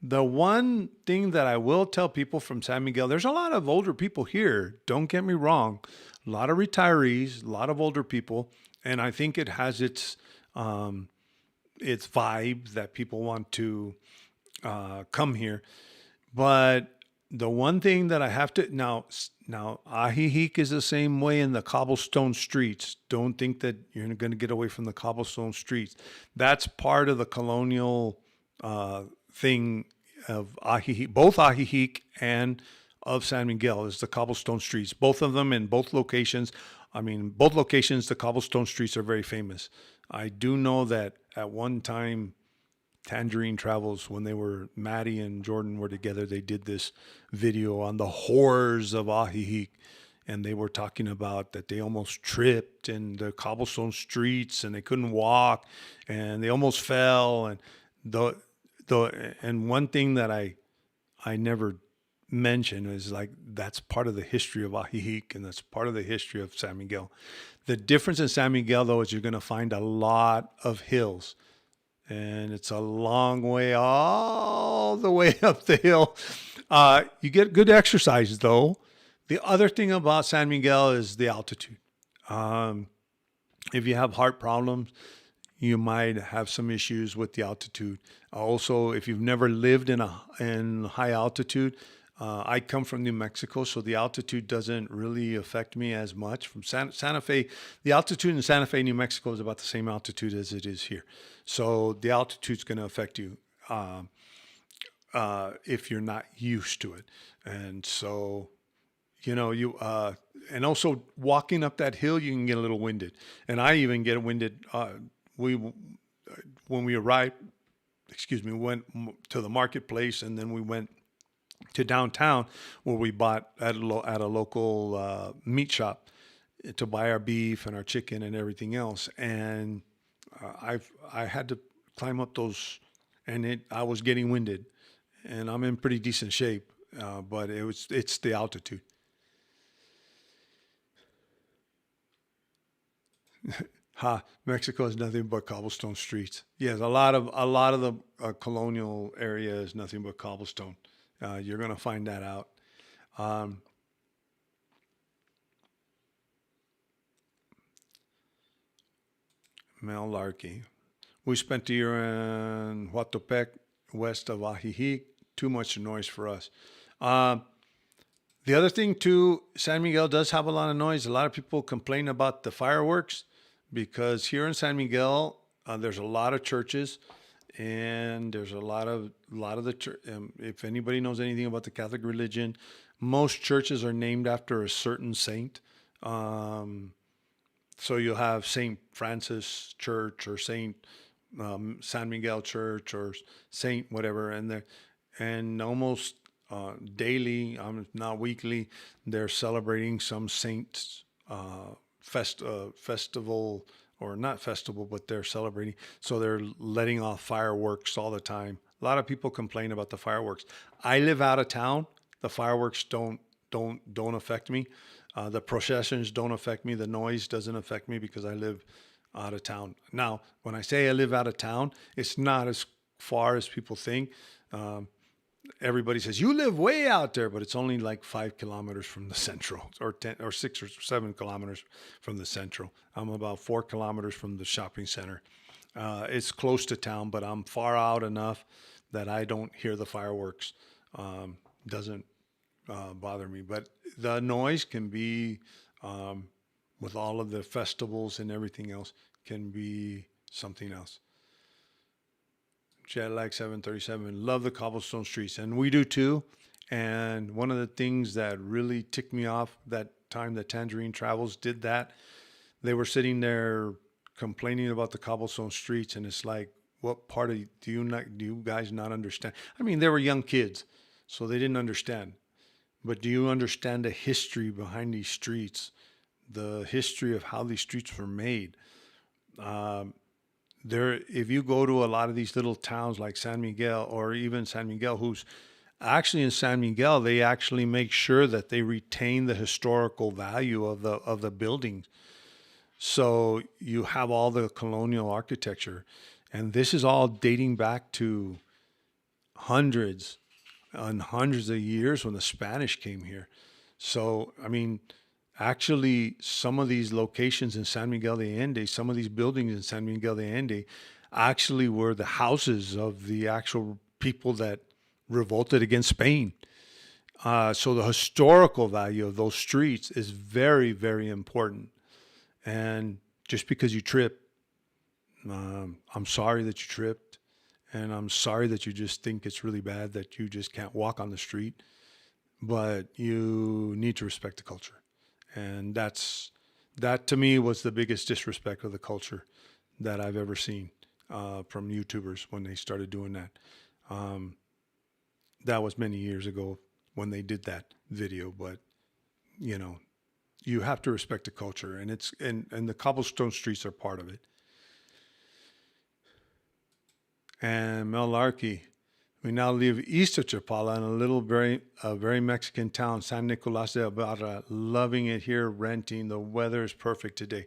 The one thing that I will tell people from San Miguel, there's a lot of older people here. Don't get me wrong. A lot of retirees, a lot of older people. And I think it has its vibe that people want to come here. But the one thing that I have to now Ajijic is the same way in the cobblestone streets. Don't think that you're going to get away from the cobblestone streets. That's part of the colonial thing of Ajijic, both Ajijic and of San Miguel is the cobblestone streets. Both of them in both locations. Both locations, the cobblestone streets are very famous. I do know that at one time, Tangerine Travels, when Maddie and Jordan were together, they did this video on the horrors of Ajijic. And they were talking about that they almost tripped in the cobblestone streets and they couldn't walk and they almost fell. And and one thing that I never mention is like that's part of the history of Ajijic and that's part of the history of San Miguel. The difference in San Miguel, though, is you're going to find a lot of hills. And it's a long way, all the way up the hill. You get good exercise, though. The other thing about San Miguel is the altitude. If you have heart problems, you might have some issues with the altitude. Also, if you've never lived in high altitude, I come from New Mexico, so the altitude doesn't really affect me as much. From Santa Fe, the altitude in Santa Fe, New Mexico is about the same altitude as it is here. So the altitude's going to affect you if you're not used to it. And so, and also walking up that hill, you can get a little winded. And I even get winded. When we arrived, we went to the marketplace and then we went to downtown where we bought at a local meat shop. to buy our beef and our chicken and everything else. And I had to climb up those, and I was getting winded, and I'm in pretty decent shape, but it's the altitude. Ha! Mexico is nothing but cobblestone streets. Yes, a lot of the colonial area is nothing but cobblestone. You're gonna find that out. Um, Mel Larkey. We spent the year in Huatopec, west of Ajijic. Too much noise for us. Um, the other thing too, San Miguel does have a lot of noise. A lot of people complain about the fireworks because here in San Miguel, there's a lot of churches, and there's a lot of the church. If anybody knows anything about the Catholic religion, most churches are named after a certain saint. Um, so you'll have Saint Francis Church or Saint San Miguel Church or Saint whatever, and almost daily, not weekly, they're celebrating some saint's festival, or not festival, but they're celebrating. So they're letting off fireworks all the time. A lot of people complain about the fireworks. I live out of town. The fireworks don't affect me. The processions don't affect me. The noise doesn't affect me because I live out of town. Now, when I say I live out of town, it's not as far as people think. Um, Everybody says you live way out there, but it's only like 5 kilometers from the central, or 10 or 6 or 7 kilometers from the central. I'm about 4 kilometers from the shopping center. It's close to town, but I'm far out enough that I don't hear the fireworks. Doesn't bother me, but the noise can be, um, with all of the festivals and everything else, can be something else. Jet lag 737. Love the cobblestone streets, and we do too. And one of the things that really ticked me off that time that Tangerine Travels did that, they were sitting there complaining about the cobblestone streets, and it's like, what part of do you guys not understand? I mean, they were young kids, so they didn't understand. But do you understand the history behind these streets? The history of how these streets were made. Um, if you go to a lot of these little towns like San Miguel, or even San Miguel, who's actually in San Miguel, they actually make sure that they retain the historical value of the buildings. So you have all the colonial architecture, and this is all dating back to hundreds and hundreds of years when the Spanish came here. So I mean, actually, some of these locations in San Miguel de Allende, some of these buildings in San Miguel de Allende, actually were the houses of the actual people that revolted against Spain. So the historical value of those streets is very, very important. And just because you trip, I'm sorry that you tripped, and I'm sorry that you just think it's really bad that you just can't walk on the street. But you need to respect the culture, and that to me was the biggest disrespect of the culture that I've ever seen, from YouTubers when they started doing that. Um, that was many years ago when they did that video, but you know, you have to respect the culture, and the cobblestone streets are part of it. And Mel Larkey, we now live east of Chapala in a very Mexican town, San Nicolas de Ibarra. Loving it here, renting. The weather is perfect today.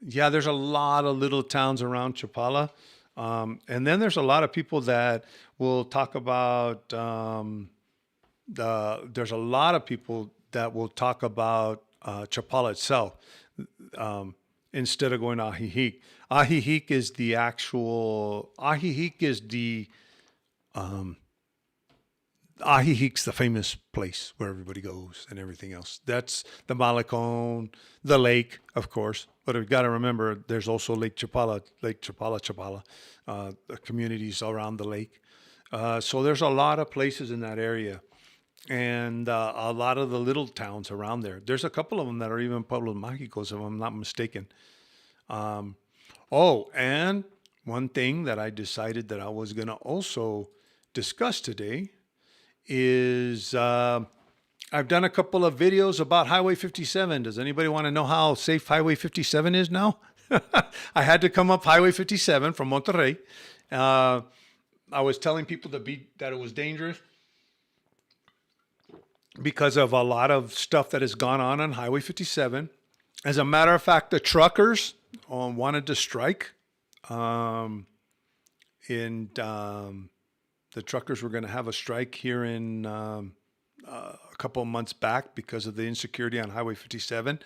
Yeah, there's a lot of little towns around Chapala. And then there's a lot of people that will talk about, there's a lot of people that will talk about Chapala itself, um, instead of going to Ajijic. Ajijic is the Ajijic's the famous place where everybody goes and everything else. That's the Malecon, the lake, of course. But we've got to remember there's also Lake Chapala, Chapala, the communities around the lake. So there's a lot of places in that area, and a lot of the little towns around there. There's a couple of them that are even Pueblos Mágicos, if I'm not mistaken. Um, oh, and one thing that I decided that I was going to also discuss today is, I've done a couple of videos about Highway 57. Does anybody want to know how safe Highway 57 is now? I had to come up Highway 57 from Monterrey. Uh, I was telling people that it was dangerous because of a lot of stuff that has gone on Highway 57. As a matter of fact, the truckers wanted to strike. And the truckers were going to have a strike here in a couple of months back because of the insecurity on Highway 57.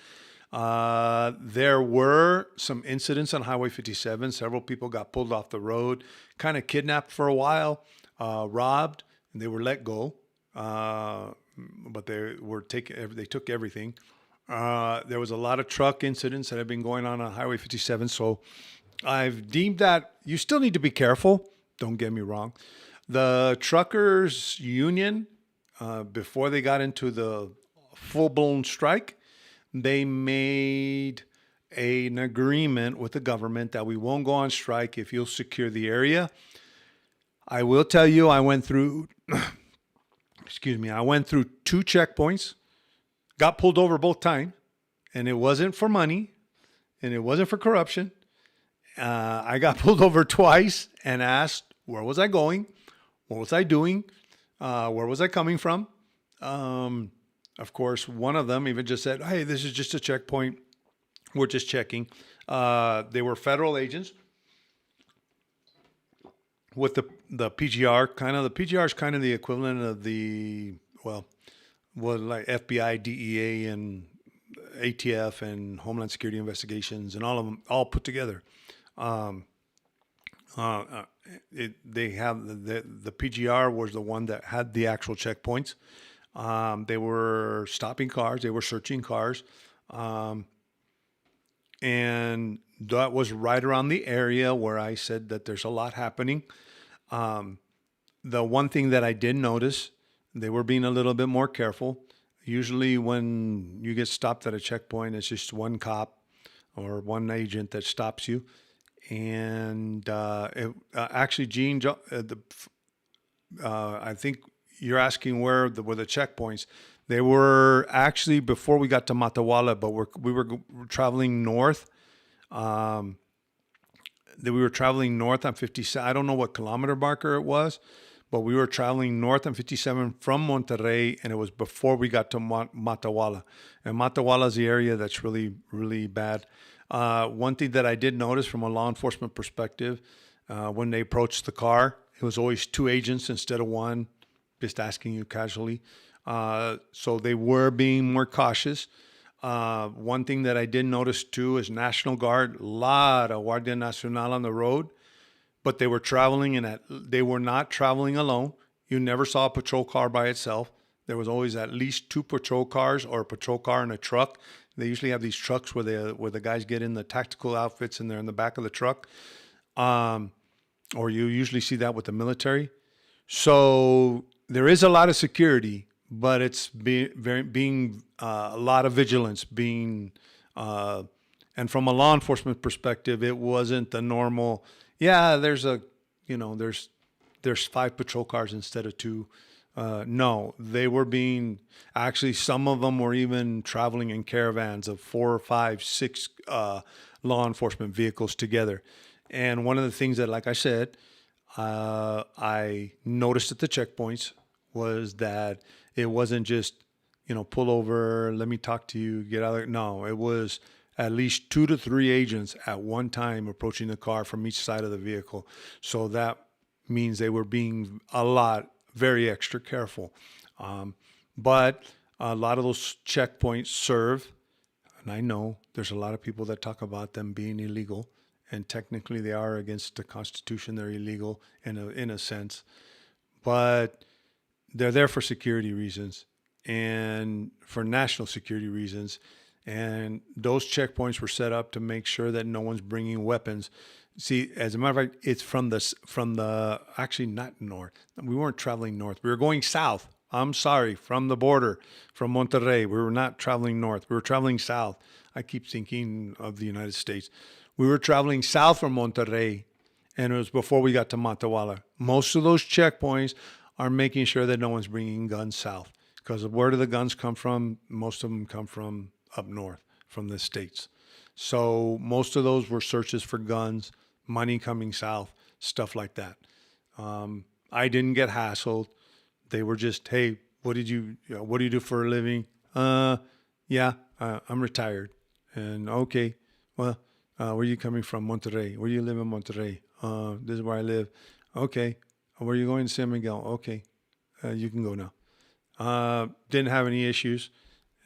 There were some incidents on Highway 57. Several people got pulled off the road, kind of kidnapped for a while, robbed, and they were let go. But they took everything. There was a lot of truck incidents that have been going on Highway 57. So I've deemed that you still need to be careful. Don't get me wrong. The truckers union, before they got into the full-blown strike, they made an agreement with the government that we won't go on strike if you'll secure the area. I will tell you, I went through, I went through 2 checkpoints, got pulled over both times, and it wasn't for money, and it wasn't for corruption. I got pulled over twice and asked, where was I going? What was I doing? Where was I coming from? Of course, one of them even just said, hey, this is just a checkpoint. We're just checking. They were federal agents with the PGR. The PGR is kind of the equivalent of like FBI, DEA, and ATF and Homeland Security investigations, and all of them all put together. They have the PGR was the one that had the actual checkpoints. They were stopping cars. They were searching cars. And that was right around the area where I said that there's a lot happening. The one thing that I did notice, they were being a little bit more careful. Usually when you get stopped at a checkpoint, it's just one cop or one agent that stops you. And actually, Gene, I think you're asking where were the checkpoints. They were actually before we got to Matawala, but we were traveling north. We were traveling north on 57. I don't know what kilometer marker it was, but we were traveling north on 57 from Monterrey, and it was before we got to Matawala. And Matawala is the area that's really, really bad. One thing that I did notice from a law enforcement perspective, when they approached the car, it was always 2 agents instead of 1, just asking you casually. So they were being more cautious. One thing that I did notice too is National Guard, a lot of Guardia Nacional on the road, but they were traveling they were not traveling alone. You never saw a patrol car by itself. There was always at least 2 patrol cars or a patrol car and a truck. They usually have these trucks where the guys get in the tactical outfits and they're in the back of the truck. Or you usually see that with the military. So there is a lot of security, but it's being a lot of vigilance being, and from a law enforcement perspective, it wasn't the normal. Yeah, there's 5 patrol cars instead of 2. No, they were actually, some of them were even traveling in caravans of 4, 5, 6 law enforcement vehicles together. And one of the things that, like I said, I noticed at the checkpoints was that it wasn't just, pull over, let me talk to you, get out of there. No, it was at least 2 to 3 agents at one time approaching the car from each side of the vehicle. So that means they were being very extra careful. But a lot of those checkpoints serve, and I know there's a lot of people that talk about them being illegal, and technically they are against the Constitution. They're illegal in a sense, but they're there for security reasons and for national security reasons. And those checkpoints were set up to make sure that no one's bringing weapons. See, as a matter of fact, it's from the actually not north. We weren't traveling north. We were going south. I'm sorry, from the border, from Monterrey. We were not traveling north. We were traveling south. I keep thinking of the United States. We were traveling south from Monterrey, and it was before we got to Matawala. Most of those checkpoints are making sure that no one's bringing guns south, Because where do the guns come from? Most of them come from up north, from the States. So most of those were searches for guns, money coming south, stuff like that. I didn't get hassled. They were just, hey, what do you do for a living? Yeah, I'm retired. And okay, well, where are you coming from? Monterrey. Where do you live in Monterrey? This is where I live. Okay. Where are you going? San Miguel. Okay. You can go now. Didn't have any issues.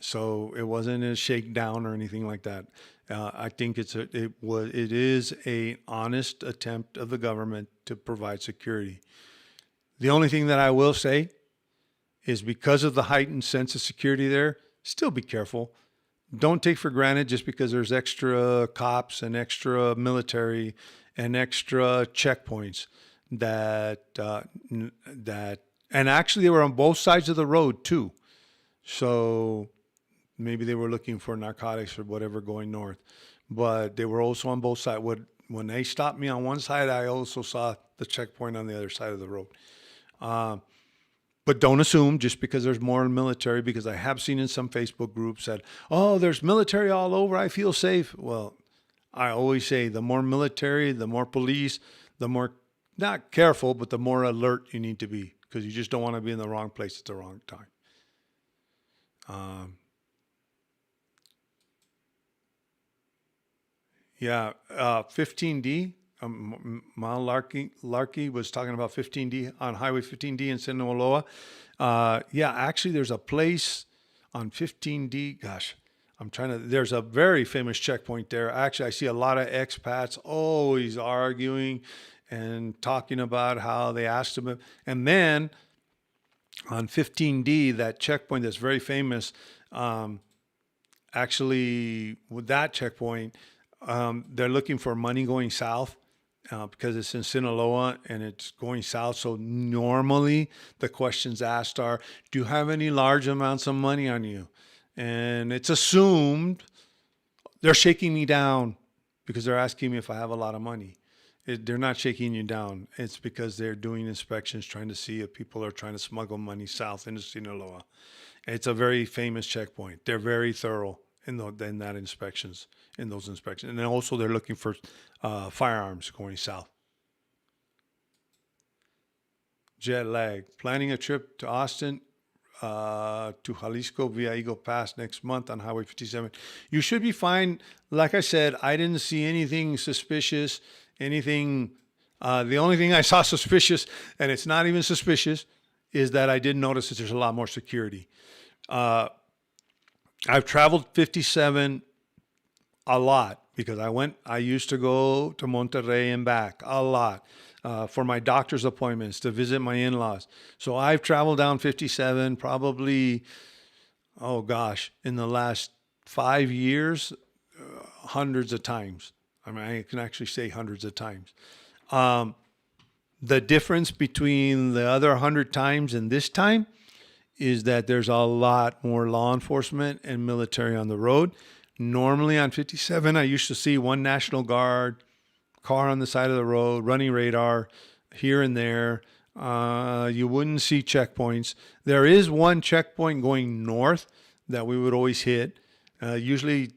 So it wasn't a shakedown or anything like that. I think it is a honest attempt of the government to provide security. The only thing that I will say is because of the heightened sense of security there, still be careful. Don't take for granted just because there's extra cops and extra military and extra checkpoints and actually they were on both sides of the road too. So maybe they were looking for narcotics or whatever going north, but they were also on both sides. When they stopped me on one side, I also saw the checkpoint on the other side of the road. But don't assume just because there's more military, because I have seen in some Facebook groups that, oh, there's military all over, I feel safe. Well, I always say the more military, the more police, the more, not careful, but the more alert you need to be, because you just don't want to be in the wrong place at the wrong time. Yeah, 15D. Mal Larkey was talking about 15D on Highway 15D in Sinaloa. Yeah, actually, there's a place on 15D. Gosh, there's a very famous checkpoint there. Actually, I see a lot of expats always arguing and talking about how they asked them. And then on 15D, that checkpoint that's very famous, actually, with that checkpoint, they're looking for money going south. Because it's in Sinaloa and it's going south. So normally the questions asked are, do you have any large amounts of money on you? And it's assumed they're shaking me down because they're asking me if I have a lot of money. They're not shaking you down. It's because they're doing inspections, trying to see if people are trying to smuggle money south into Sinaloa. It's a very famous checkpoint. They're very thorough in those inspections. And then also they're looking for firearms going south. Jet lag. Planning a trip to Austin to Jalisco via Eagle Pass next month on Highway 57. You should be fine. Like I said, I didn't see anything suspicious. The only thing I saw suspicious, and it's not even suspicious, is that I did notice that there's a lot more security. I've traveled 57 a lot because I used to go to Monterrey and back a lot for my doctor's appointments, to visit my in-laws. So I've traveled down 57 probably, oh gosh, in the last 5 years, hundreds of times. I mean, I can actually say hundreds of times. The difference between the other 100 times and this time is that there's a lot more law enforcement and military on the road. Normally on 57, I used to see one National Guard car on the side of the road, running radar here and there. You wouldn't see checkpoints. There is one checkpoint going north that we would always hit. Actually,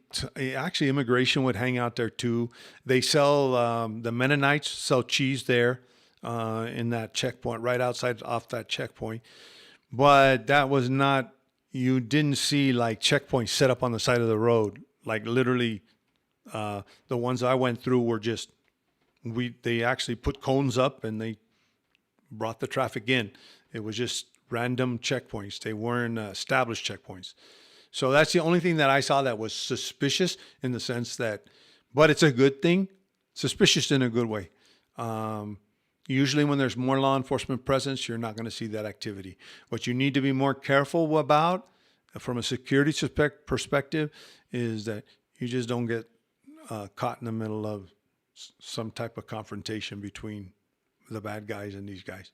immigration would hang out there too. They sell, the Mennonites sell cheese there in that checkpoint, right outside off that checkpoint. But that was not, you didn't see like checkpoints set up on the side of the road. Like literally, the ones I went through were just, they actually put cones up and they brought the traffic in. It was just random checkpoints. They weren't established checkpoints. So that's the only thing that I saw that was suspicious, in the sense that, but it's a good thing, suspicious in a good way. Usually when there's more law enforcement presence, you're not going to see that activity. What you need to be more careful about from a security perspective is that you just don't get caught in the middle of some type of confrontation between the bad guys and these guys.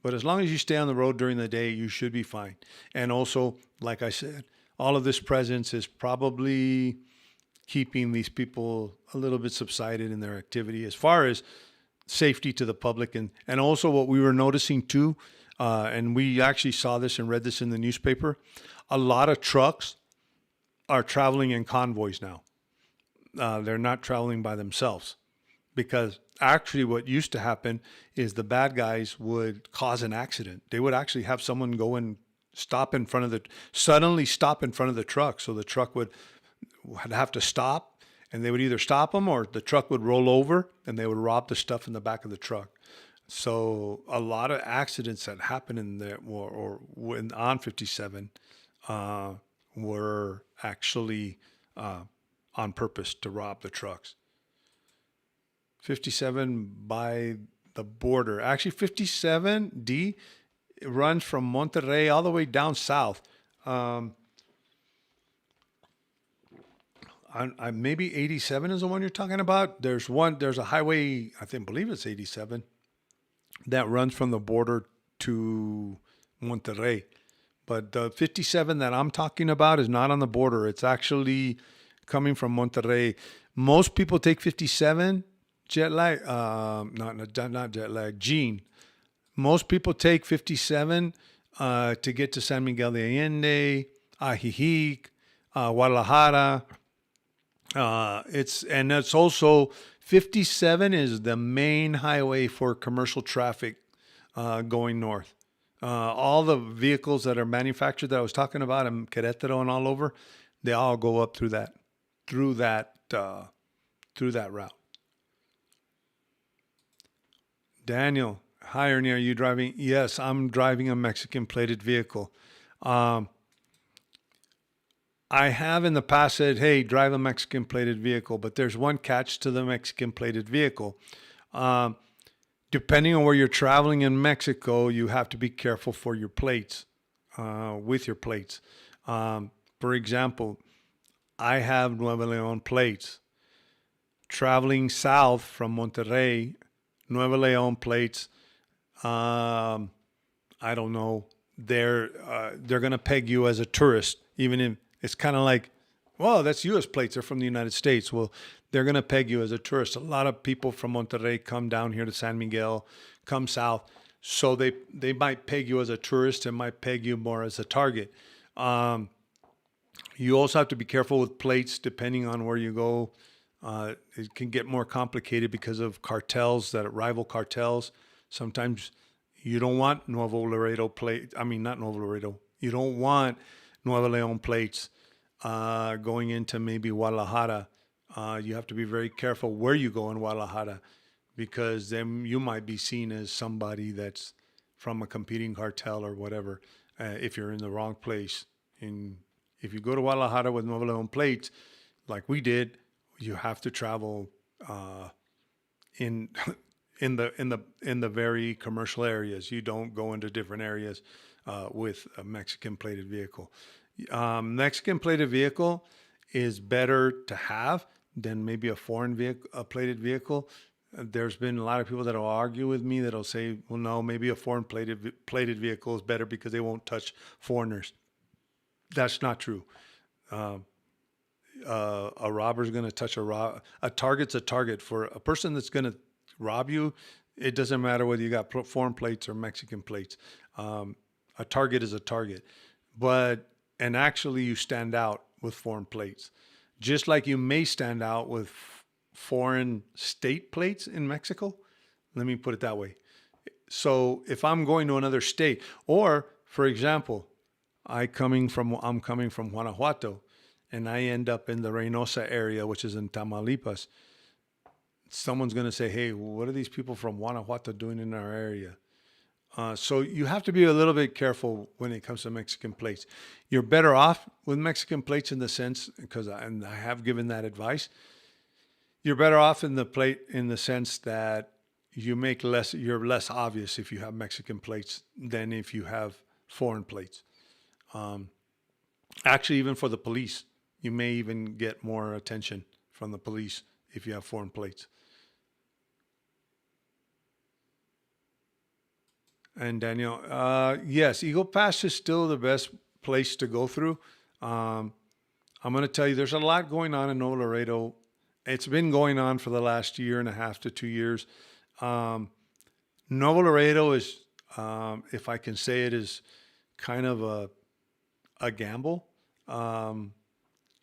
But as long as you stay on the road during the day, you should be fine. And also, like I said, all of this presence is probably keeping these people a little bit subsided in their activity. As far as safety to the public. And also what we were noticing too, and we actually saw this and read this in the newspaper, a lot of trucks are traveling in convoys now. They're not traveling by themselves, because actually what used to happen is the bad guys would cause an accident. They would actually have someone go and suddenly stop in front of the truck. So the truck would have to stop, and they would either stop them or the truck would roll over and they would rob the stuff in the back of the truck. So a lot of accidents that happened in there on 57 were actually on purpose to rob the trucks. 57 by the border. Actually, 57D runs from Monterrey all the way down south. Maybe 87 is the one you're talking about. There's a highway, believe it's 87, that runs from the border to Monterrey. But the 57 that I'm talking about is not on the border. It's actually coming from Monterrey. Most people take 57 jet lag, not jet lag, Gene. Most people take 57 to get to San Miguel de Allende, Ajijic, Guadalajara. It's also 57 is the main highway for commercial traffic going north. All the vehicles that are manufactured that I was talking about in Querétaro and all over, they all go up through that route. Daniel, hi Ernie, are you driving? Yes, I'm driving a Mexican plated vehicle. I have in the past said, hey, drive a Mexican plated vehicle, but there's one catch to the Mexican plated vehicle. Depending on where you're traveling in Mexico, you have to be careful for your plates, with your plates. For example, I have Nuevo Leon plates. Traveling south from Monterrey, Nuevo Leon plates, I don't know. They're gonna peg you as a tourist, even if it's kind of like, well, that's U.S. plates. They're from the United States. Well, they're gonna peg you as a tourist. A lot of people from Monterrey come down here to San Miguel, come south, so they might peg you as a tourist and might peg you more as a target. You also have to be careful with plates depending on where you go. It can get more complicated because of rival cartels. Sometimes you don't want Nuevo Laredo plate. I mean, not Nuevo Laredo. You don't want Nuevo Leon plates going into maybe Guadalajara. You have to be very careful where you go in Guadalajara, because then you might be seen as somebody that's from a competing cartel or whatever if you're in the wrong place. And if you go to Guadalajara with Nuevo Leon plates, like we did, you have to travel in the very commercial areas. You don't go into different areas with a Mexican plated vehicle. Mexican plated vehicle is better to have than maybe a foreign vehicle, a plated vehicle. There's been a lot of people that will argue with me that'll say, well, no, maybe a foreign plated vehicle is better because they won't touch foreigners. That's not true. A robber's going to touch a target's a target. For a person that's going to rob you, it doesn't matter whether you got foreign plates or Mexican plates. A target is a target. And actually you stand out with foreign plates. Just like you may stand out with foreign state plates in Mexico. Let me put it that way. So if I'm going to another state, or for example, I'm coming from Guanajuato, and I end up in the Reynosa area, which is in Tamaulipas, someone's going to say, hey, what are these people from Guanajuato doing in our area? So you have to be a little bit careful when it comes to Mexican plates. You're better off with Mexican plates in the sense, and I have given that advice, you're better off in the sense that you're less obvious if you have Mexican plates than if you have foreign plates. Actually, even for the police, you may even get more attention from the police if you have foreign plates. And Daniel, yes, Eagle Pass is still the best place to go through. I'm going to tell you, there's a lot going on in Nuevo Laredo. It's been going on for the last year and a half to 2 years. Nuevo Laredo is, if I can say it, is kind of a gamble. Um,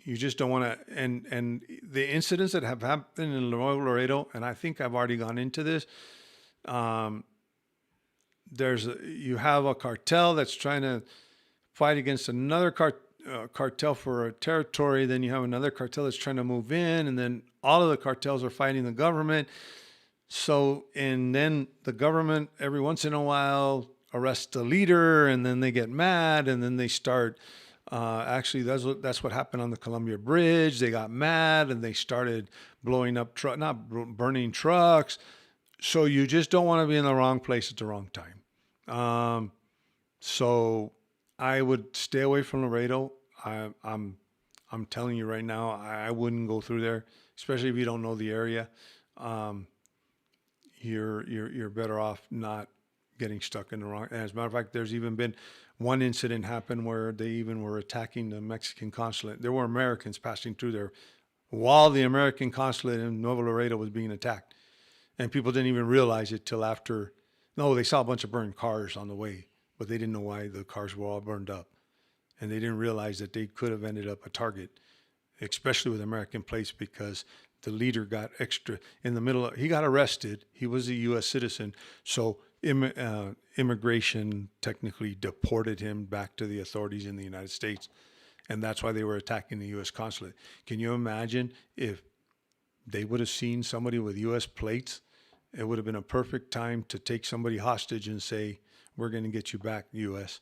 you just don't want to, and the incidents that have happened in Nuevo Laredo, and I think I've already gone into this. Um, you have a cartel that's trying to fight against another cartel for a territory. Then you have another cartel that's trying to move in, and then all of the cartels are fighting the government. So, and then the government every once in a while arrests the leader, and then they get mad, and then they start. Actually, that's what happened on the Columbia Bridge. They got mad and they started blowing up not burning trucks. So you just don't want to be in the wrong place at the wrong time. So I would stay away from Laredo. I'm telling you right now, I wouldn't go through there, especially if you don't know the area. Um, you're better off not getting stuck in the wrong. And as a matter of fact, there's even been one incident happened where they even were attacking the Mexican consulate. There were Americans passing through there while the American consulate in Nuevo Laredo was being attacked, and people didn't even realize it till after. No, they saw a bunch of burned cars on the way, but they didn't know why the cars were all burned up, and they didn't realize that they could have ended up a target, especially with American plates, because the leader got extra in the middle. He got arrested. He was a U.S. citizen, so immigration technically deported him back to the authorities in the United States, and that's why they were attacking the U.S. consulate. Can you imagine if they would have seen somebody with U.S. plates? It would have been a perfect time to take somebody hostage and say, "We're going to get you back, U.S."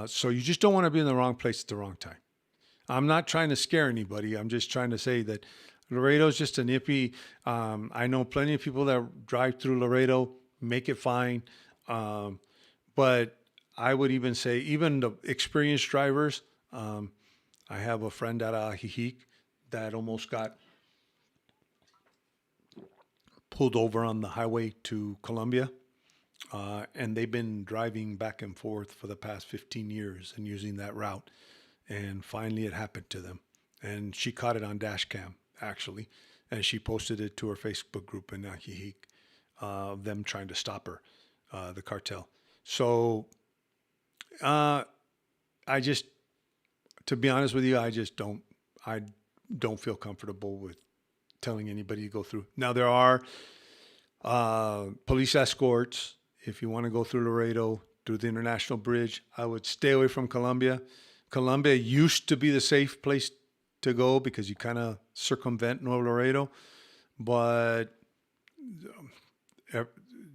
So you just don't want to be in the wrong place at the wrong time. I'm not trying to scare anybody. I'm just trying to say that Laredo is just an iffy. I know plenty of people that drive through Laredo, make it fine. But I would even say, even the experienced drivers, I have a friend at Ajijic that almost got pulled over on the highway to Columbia. And they've been driving back and forth for the past 15 years and using that route. And finally it happened to them. And she caught it on dash cam, actually. And she posted it to her Facebook group in Ajijic, them trying to stop her, the cartel. So I just, to be honest with you, I don't feel comfortable with telling anybody to go through. Now there are police escorts. If you want to go through Laredo, through the International Bridge, I would stay away from Columbia. Columbia used to be the safe place to go because you kind of circumvent Nuevo Laredo, but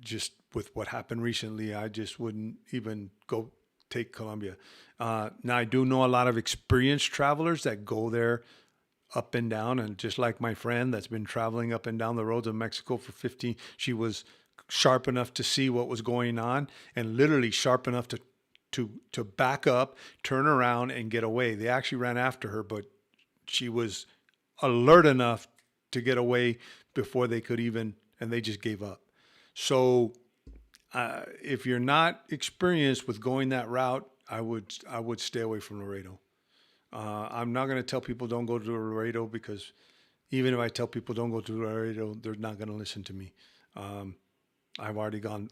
just with what happened recently, I just wouldn't even go take Columbia. Now I do know a lot of experienced travelers that go there up and down, and just like my friend that's been traveling up and down the roads of Mexico for 15, she was sharp enough to see what was going on, and literally sharp enough to back up, turn around, and get away. They actually ran after her, but she was alert enough to get away before they could even, and they just gave up. So if you're not experienced with going that route, I would stay away from Laredo. I'm not going to tell people don't go to Laredo, because even if I tell people don't go to Laredo, they're not going to listen to me. I've already gone.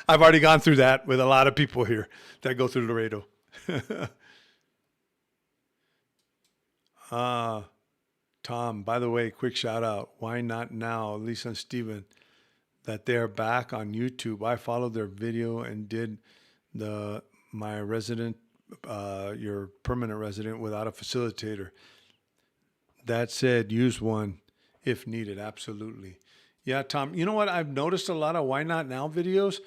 I've already gone through that with a lot of people here that go through Laredo. Tom, by the way, quick shout out. Why Not Now, Lisa and Steven, that they're back on YouTube. I followed their video and did my resident, your permanent resident without a facilitator. That said, use one if needed. Absolutely. Yeah, Tom, you know what? I've noticed a lot of Why Not Now videos,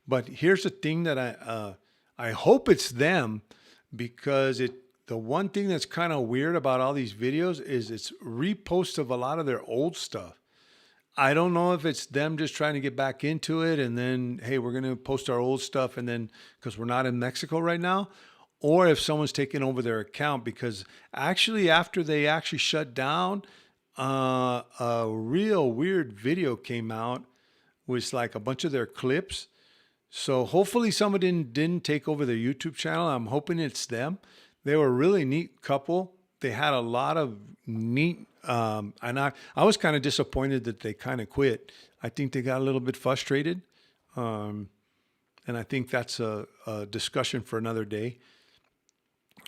but here's the thing that I hope it's them, because the one thing that's kind of weird about all these videos is it's reposts of a lot of their old stuff. I don't know if it's them just trying to get back into it, and then, hey, we're going to post our old stuff, and then because we're not in Mexico right now, or if someone's taking over their account, because actually after they actually shut down, a real weird video came out with like a bunch of their clips. So hopefully someone didn't take over their YouTube channel. I'm hoping it's them. They were a really neat couple. They had a lot of neat And I was kind of disappointed that they kind of quit. I think they got a little bit frustrated. Um, and I think that's a discussion for another day.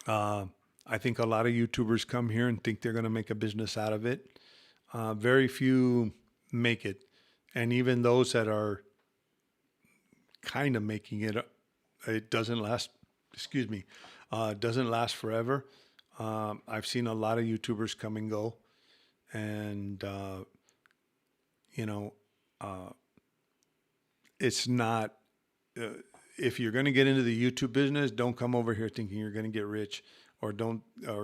I think a lot of YouTubers come here and think they're going to make a business out of it. Very few make it. And even those that are kind of making it, it doesn't last, excuse me, doesn't last forever. I've seen a lot of YouTubers come and go. And, you know, it's not, uh, if you're going to get into the YouTube business, don't come over here thinking you're going to get rich, or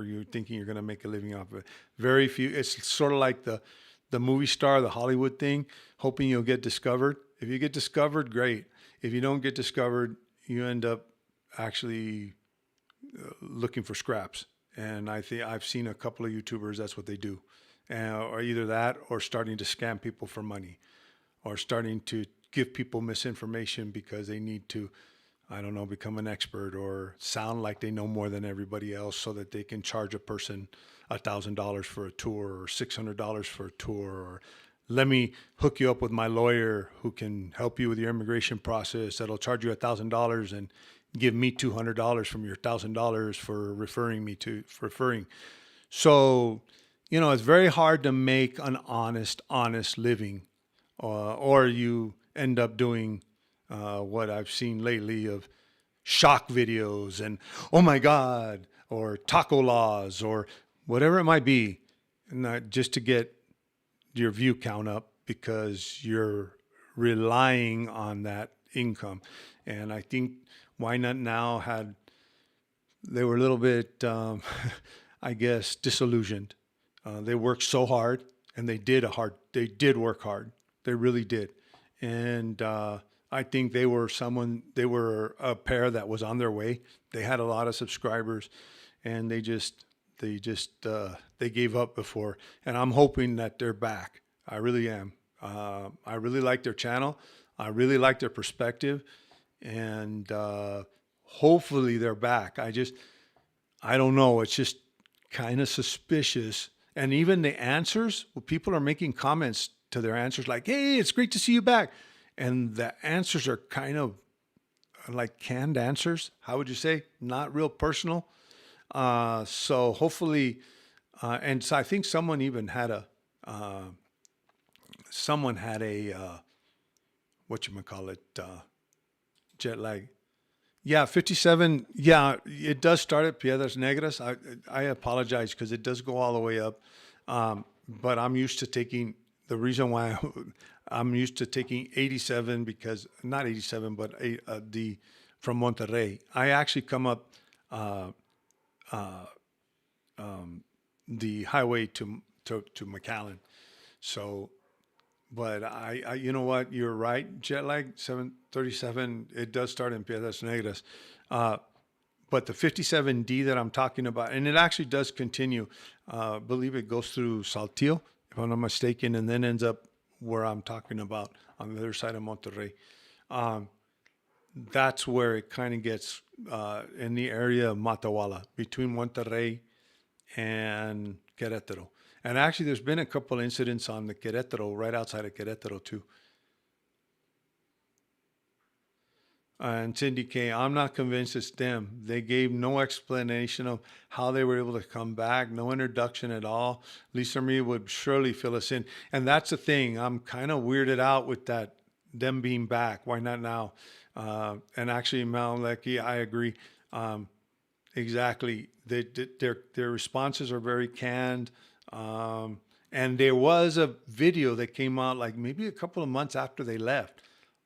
you're thinking you're going to make a living off of it. Very few. It's sort of like the movie star, the Hollywood thing, hoping you'll get discovered. If you get discovered, great. If you don't get discovered, you end up actually looking for scraps. And I think I've seen a couple of YouTubers, that's what they do. Or either that or starting to scam people for money, or starting to give people misinformation because they need to, I don't know, become an expert or sound like they know more than everybody else so that they can charge a person $1,000 for a tour or $600 for a tour, or let me hook you up with my lawyer who can help you with your immigration process. That'll charge you $1,000 and give me $200 from your $1,000 for referring. So, it's very hard to make an honest living, or you end up doing what I've seen lately of shock videos and oh my God, or taco laws, or whatever it might be, and just to get your view count up because you're relying on that income. And I think Why Not Now they were a little bit, I guess, disillusioned. They worked so hard, and they did work hard. They really did. And I think they were a pair that was on their way. They had a lot of subscribers, and they gave up before. And I'm hoping that they're back. I really am. I really like their channel. I really like their perspective, and hopefully they're back. I don't know. It's just kind of suspicious. And even the answers, well, people are making comments to their answers like, hey, it's great to see you back. And the answers are kind of like canned answers. How would you say? Not real personal. So hopefully, and so I think someone had a, jet lag. Yeah, 57. Yeah, it does start at Piedras Negras. I apologize because it does go all the way up. But I'm used to taking, the reason why I'm used to taking 87, because not 87, but from Monterrey. I actually come up the highway to McAllen. So, but you know what? You're right. Jet lag 737. It does start in Piedras Negras, but the 57D that I'm talking about, and it actually does continue. I believe it goes through Saltillo, if I'm not mistaken, and then ends up where I'm talking about on the other side of Monterrey. That's where it kind of gets in the area of Matehuala, between Monterrey and Querétaro. And actually, there's been a couple incidents on the Querétaro, right outside of Querétaro, too. And Cindy K, I'm not convinced it's them. They gave no explanation of how they were able to come back, no introduction at all. Lisa Marie would surely fill us in. And that's the thing. I'm kind of weirded out with that, them being back. Why not now? And actually, Maleki, I agree. Exactly. Their responses are very canned. And there was a video that came out like maybe a couple of months after they left.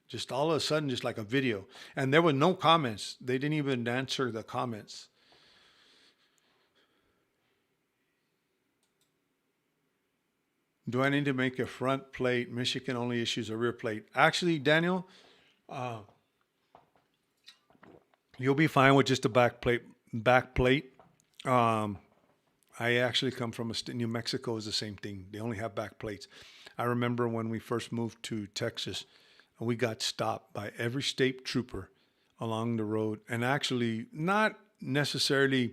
Just all of a sudden, just like a video. And there were no comments. They didn't even answer the comments. Do I need to make a front plate? Michigan only issues a rear plate. Actually, Daniel, you'll be fine with just a back plate. I actually come from New Mexico is the same thing. They only have back plates. I remember when we first moved to Texas, and we got stopped by every state trooper along the road, and actually not necessarily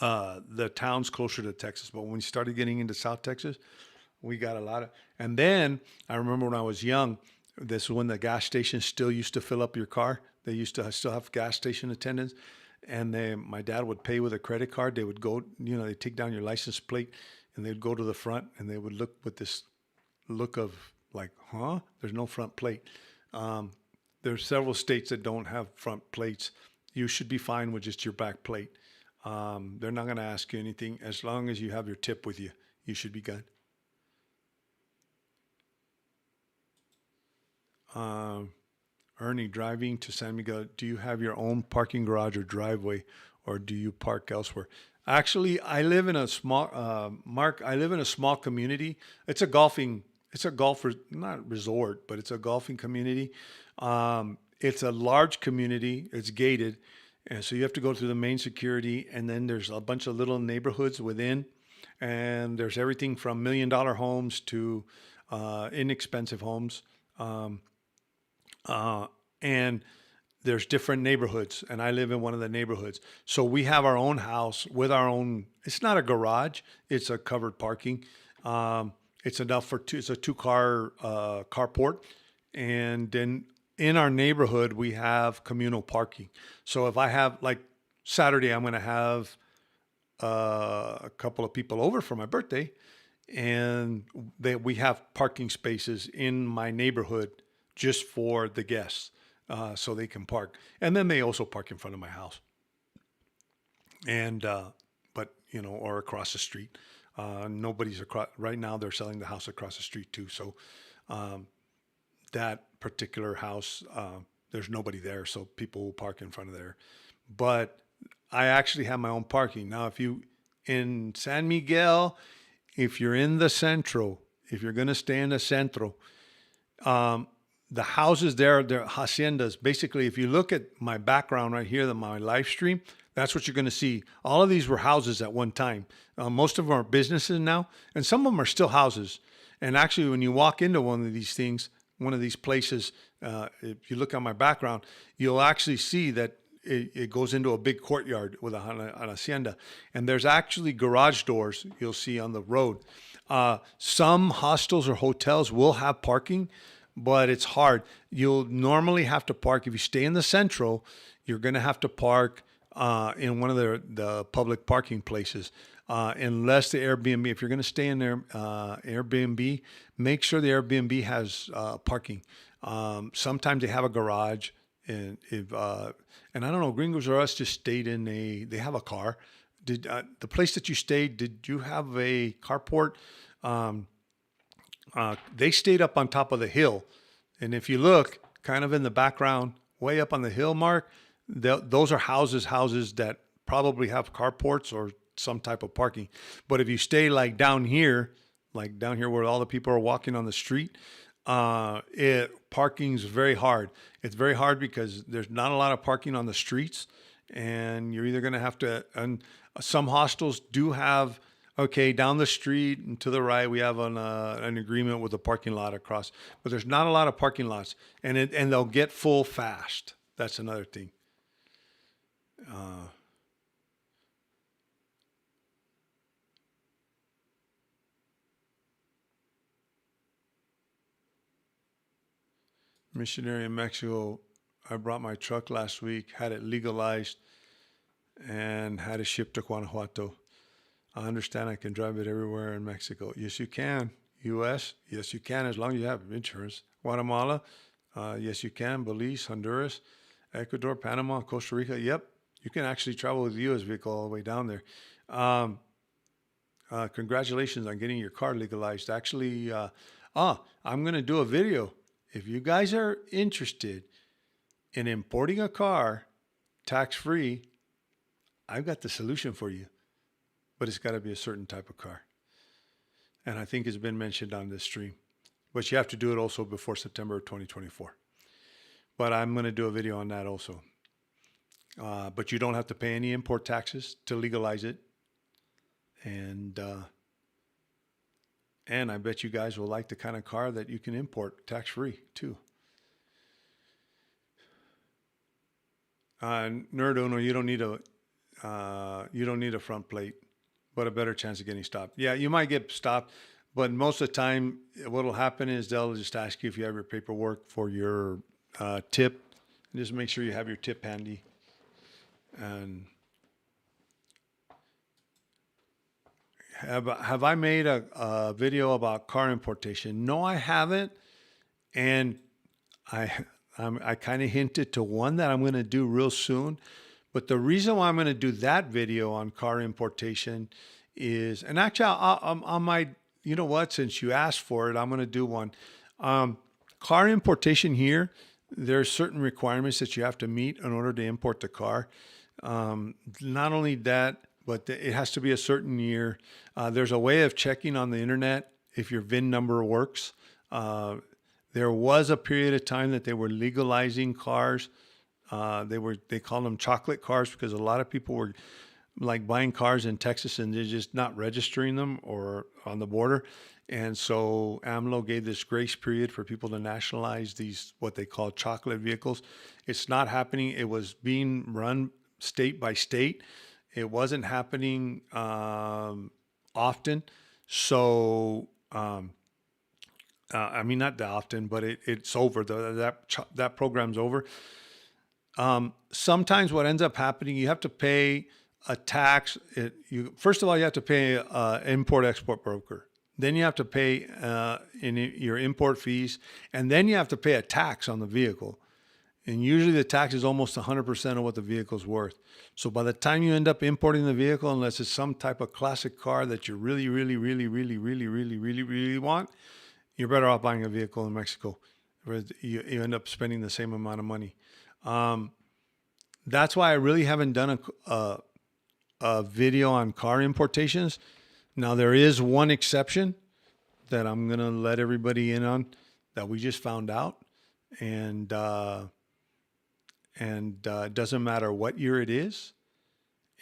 the towns closer to Texas. But when we started getting into South Texas, we got a lot of. And then I remember when I was young, this is when the gas stations still used to fill up your car. They used to still have gas station attendants, and my dad would pay with a credit card. They would go, they take down your license plate, and they'd go to the front, and they would look with this look of like, huh? There's no front plate. Um, there's several states that don't have front plates. You should be fine with just your back plate. They're not going to ask you anything as long as you have your tip with you. You should be good. Um, Ernie, driving to San Miguel, do you have your own parking garage or driveway, or do you park elsewhere? Actually, I live in a small, Mark, I live in a small community. It's a golfer, not resort, but it's a golfing community. It's a large community. It's gated. And so you have to go through the main security, and then there's a bunch of little neighborhoods within, and there's everything from $1 million homes to inexpensive homes. Um, uh, and there's different neighborhoods, and I live in one of the neighborhoods. So we have our own house with our own. It's not a garage; it's a covered parking. It's enough for two. It's a two-car carport, and then in our neighborhood we have communal parking. So if I have like Saturday, I'm going to have a couple of people over for my birthday, and we have parking spaces in my neighborhood just for the guests, so they can park. And then they also park in front of my house, and but or across the street. Nobody's across right now. They're selling the house across the street too. So um, that particular house, there's nobody there, so people will park in front of there. But I actually have my own parking now. If you in San Miguel, if you're in the centro, if you're going to stay in the centro, um, the houses there, they're haciendas. Basically, if you look at my background right here, my live stream, that's what you're going to see. All of these were houses at one time. Most of them are businesses now, and some of them are still houses. And actually, when you walk into one of these things, one of these places, if you look at my background, you'll actually see that it goes into a big courtyard with an hacienda. And there's actually garage doors you'll see on the road. Some hostels or hotels will have parking, but it's hard. You'll normally have to park if you stay in the central. You're going to have to park in one of the public parking places, unless the Airbnb. If you're going to stay in their Airbnb, make sure the Airbnb has parking. Sometimes they have a garage, and if and I don't know, Gringos or Us just stayed in they have a car. Did the place that you stayed? Did you have a carport? Um, they stayed up on top of the hill. And if you look kind of in the background, way up on the hill, Mark, those are houses that probably have carports or some type of parking. But if you stay like down here where all the people are walking on the street, parking's very hard. It's very hard because there's not a lot of parking on the streets, and you're either going to have to, and some hostels do have, okay, down the street and to the right, we have an agreement with the parking lot across, but there's not a lot of parking lots, and they'll get full fast. That's another thing. Uh, Missionary in Mexico, I brought my truck last week, had it legalized, and had it shipped to Guanajuato. I understand I can drive it everywhere in Mexico. Yes, you can. U.S., yes, you can, as long as you have insurance. Guatemala, yes, you can. Belize, Honduras, Ecuador, Panama, Costa Rica. Yep, you can actually travel with the U.S. vehicle all the way down there. Um, Congratulations on getting your car legalized. Actually, I'm going to do a video. If you guys are interested in importing a car tax free, I've got the solution for you, but it's got to be a certain type of car. And I think it's been mentioned on this stream, but you have to do it also before September of 2024. But I'm going to do a video on that also. But you don't have to pay any import taxes to legalize it. And I bet you guys will like the kind of car that you can import tax free too. Nerd owner, you don't need you don't need a front plate, but a better chance of getting stopped. Yeah, you might get stopped, but most of the time, what will happen is they'll just ask you if you have your paperwork for your tip. Just make sure you have your tip handy. And have I made a video about car importation? No, I haven't. And I I kind of hinted to one that I'm going to do real soon. But the reason why I'm going to do that video on car importation is, and actually I might, you know what, since you asked for it, I'm going to do one. Car importation here, there's certain requirements that you have to meet in order to import the car. Not only that, but it has to be a certain year. There's a way of checking on the internet if your VIN number works. There was a period of time that they were legalizing cars. They called them chocolate cars because a lot of people were like buying cars in Texas and they're just not registering them or on the border. And so AMLO gave this grace period for people to nationalize these, what they call chocolate vehicles. It's not happening. It was being run state by state. It wasn't happening often. So, I mean, not that often, but it's over. That program's over. Sometimes what ends up happening, you have to pay a tax. First of all, you have to pay an import-export broker. Then you have to pay your import fees, and then you have to pay a tax on the vehicle. And usually the tax is almost 100% of what the vehicle's worth. So by the time you end up importing the vehicle, unless it's some type of classic car that you really, really, really, really, really, really, really, really want, you're better off buying a vehicle in Mexico. You end up spending the same amount of money. That's why I really haven't done a video on car importations. Now, there is one exception that I'm going to let everybody in on that we just found out. And it doesn't matter what year it is.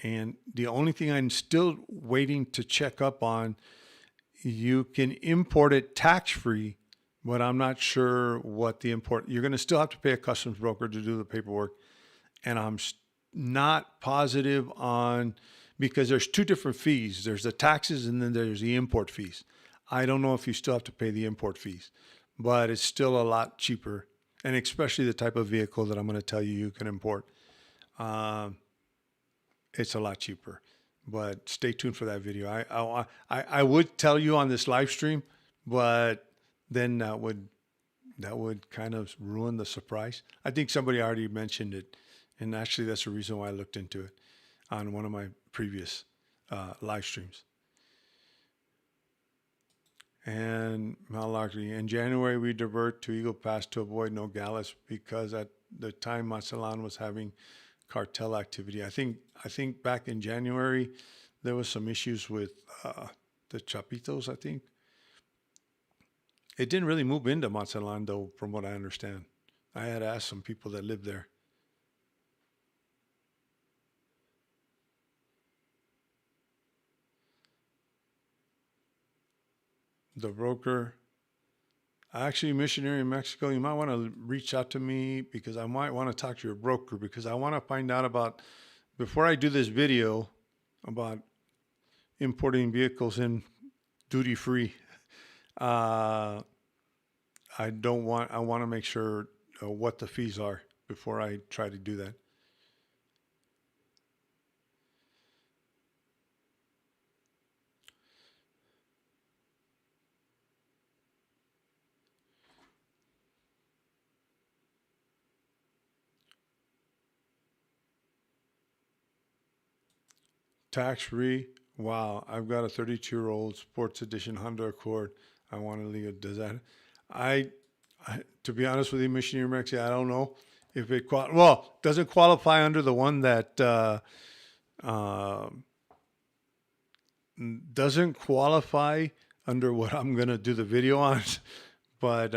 And the only thing I'm still waiting to check up on, you can import it tax-free, but I'm not sure what the import, you're going to still have to pay a customs broker to do the paperwork. And I'm not positive on, because there's two different fees. There's the taxes and then there's the import fees. I don't know if you still have to pay the import fees, but it's still a lot cheaper. And especially the type of vehicle that I'm going to tell you can import. It's a lot cheaper, but stay tuned for that video. I would tell you on this live stream, but then that would kind of ruin the surprise. I think somebody already mentioned it. And actually, that's the reason why I looked into it on one of my previous live streams. And Malakri, in January, we divert to Eagle Pass to avoid Nogales because at the time Mazatlan was having cartel activity. I think back in January, there was some issues with the Chapitos, I think. It didn't really move into Mazatlan, though, from what I understand. I had asked some people that lived there. The broker, actually, missionary in Mexico, you might want to reach out to me because I might want to talk to your broker because I want to find out about, before I do this video about importing vehicles in duty free, I want to make sure what the fees are before I try to do that. Tax-free. Wow, I've got a 32-year-old sports edition Honda Accord. I want to leave it. Does that? I to be honest with you, missionary Mexico, I don't know if it doesn't qualify under the one that doesn't qualify under what I'm gonna do the video on, but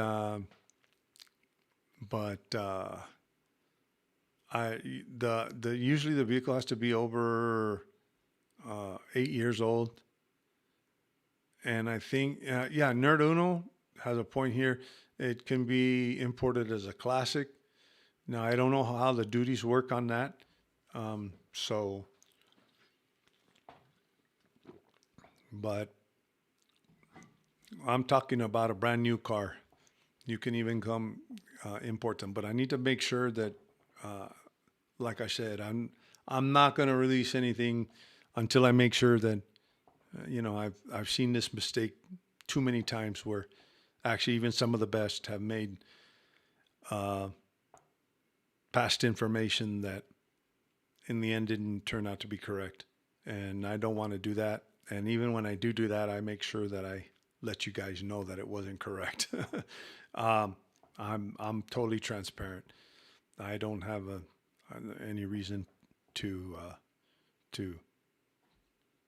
usually the vehicle has to be over 8 years old. And I think, Nerd Uno has a point here. It can be imported as a classic. Now, I don't know how the duties work on that. So but I'm talking about a brand new car. You can even come import them, but I need to make sure that, like I said, I'm not going to release anything until I make sure that I've seen this mistake too many times where actually even some of the best have made past information that in the end didn't turn out to be correct. And I don't want to do that. And even when I do that, I make sure that I let you guys know that it wasn't correct. I'm totally transparent. I don't have any reason to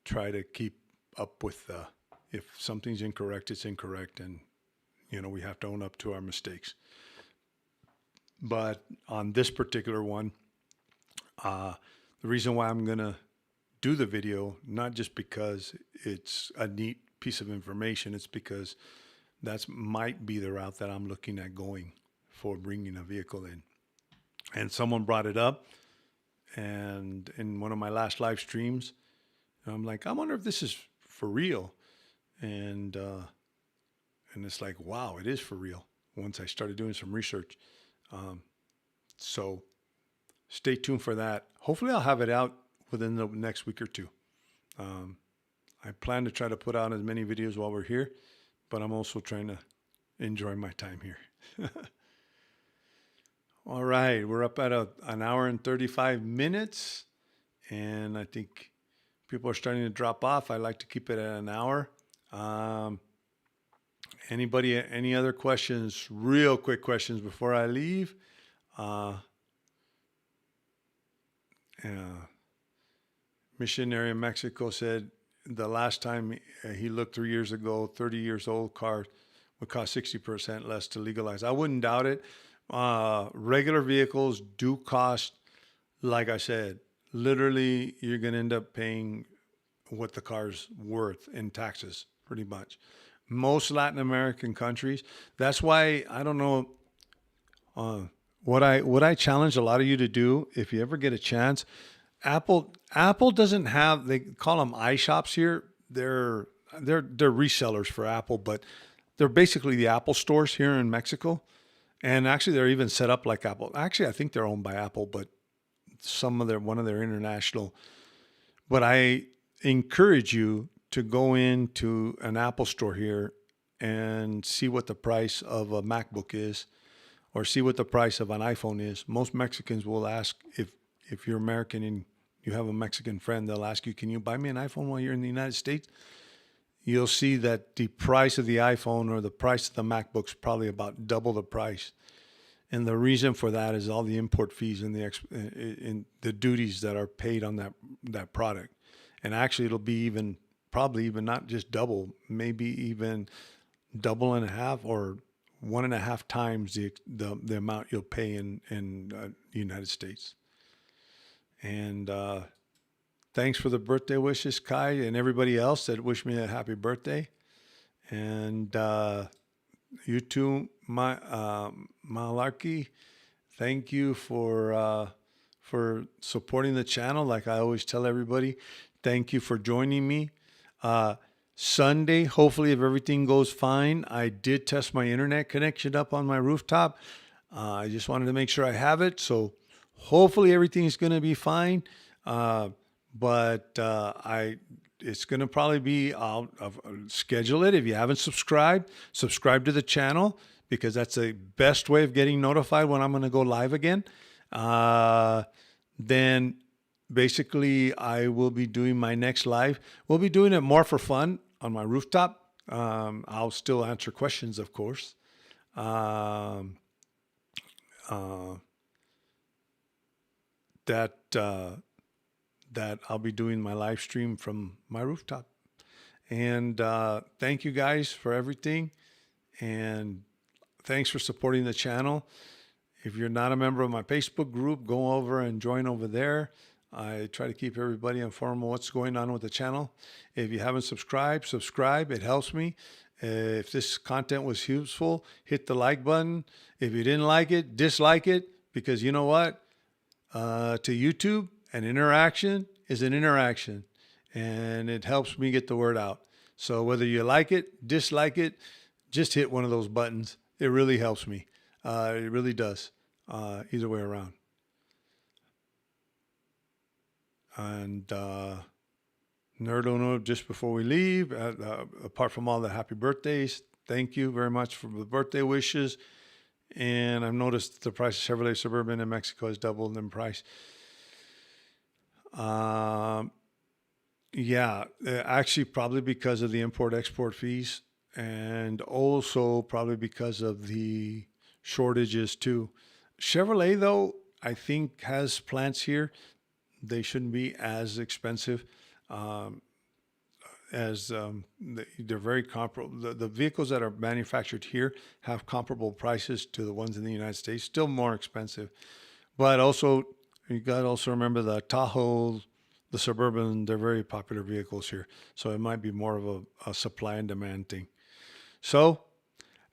try to keep up with if something's incorrect, it's incorrect, and we have to own up to our mistakes. But on this particular one, the reason why I'm gonna do the video, not just because it's a neat piece of information, it's because that might be the route that I'm looking at going for bringing a vehicle in. And someone brought it up, and in one of my last live streams, I'm like, I wonder if this is for real. And it's like, wow, it is for real. Once I started doing some research. So stay tuned for that. Hopefully I'll have it out within the next week or two. I plan to try to put out as many videos while we're here, but I'm also trying to enjoy my time here. All right, we're up at an hour and 35 minutes, and I think people are starting to drop off. I like to keep it at an hour. Any other questions? Real quick questions before I leave. Missionary in Mexico said the last time he looked 3 years ago, 30 years old car would cost 60% less to legalize. I wouldn't doubt it. Regular vehicles do cost, like I said, literally you're going to end up paying what the car's worth in taxes, pretty much. Most Latin American countries. That's why I don't know. What I challenge a lot of you to do, if you ever get a chance, Apple doesn't have. They call them iShops here. They're resellers for Apple, but they're basically the Apple stores here in Mexico. And actually, they're even set up like Apple. Actually, I think they're owned by Apple, but one of their international. But I encourage you to go into an Apple store here and see what the price of a MacBook is, or see what the price of an iPhone is. Most Mexicans will ask, if you're American and you have a Mexican friend, they'll ask you, can you buy me an iPhone while you're in the United States? You'll see that the price of the iPhone or the price of the MacBook's probably about double the price. And the reason for that is all the import fees and the duties that are paid on that product. And actually it'll be probably even not just double, maybe even double and a half or 1.5 times the amount you'll pay in the United States. And thanks for the birthday wishes, Kai, and everybody else that wished me a happy birthday. And you too, Malarkey. Thank you for supporting the channel. Like I always tell everybody, thank you for joining me. Sunday, hopefully, if everything goes fine, I did test my internet connection up on my rooftop. I just wanted to make sure I have it. So hopefully everything's going to be fine. But it's going to probably be, I'll schedule it. If you haven't subscribed, subscribe to the channel, because that's the best way of getting notified when I'm going to go live again. Then basically I will be doing my next live. We'll be doing it more for fun on my rooftop. I'll still answer questions, of course. That I'll be doing my live stream from my rooftop. And thank you guys for everything. And thanks for supporting the channel. If you're not a member of my Facebook group, go over and join over there. I try to keep everybody informed of what's going on with the channel. If you haven't subscribed, subscribe. It helps me. If this content was useful, hit the like button. If you didn't like it, dislike it. Because you know what? To YouTube, an interaction is an interaction. And it helps me get the word out. So whether you like it, dislike it, just hit one of those buttons. It really helps me. It really does. Either way around. And Nerd Owner, just before we leave, apart from all the happy birthdays, thank you very much for the birthday wishes. And I've noticed the price of Chevrolet Suburban in Mexico has doubled in price. Yeah, actually, probably because of the import-export fees, and also probably because of the shortages too. Chevrolet, though, I think has plants here. They shouldn't be as expensive. Um, as they're very comparable. The vehicles that are manufactured here have comparable prices to the ones in the United States, still more expensive. But also, you got to also remember the Tahoe, the Suburban, they're very popular vehicles here. So it might be more of a supply and demand thing. So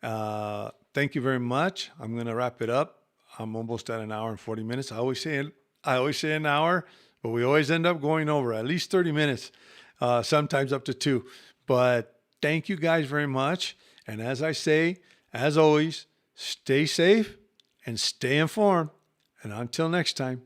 thank you very much. I'm going to wrap it up. I'm almost at an hour and 40 minutes. I always say an hour, but we always end up going over at least 30 minutes, sometimes up to 2. But thank you guys very much. And as I say, as always, stay safe and stay informed. And until next time.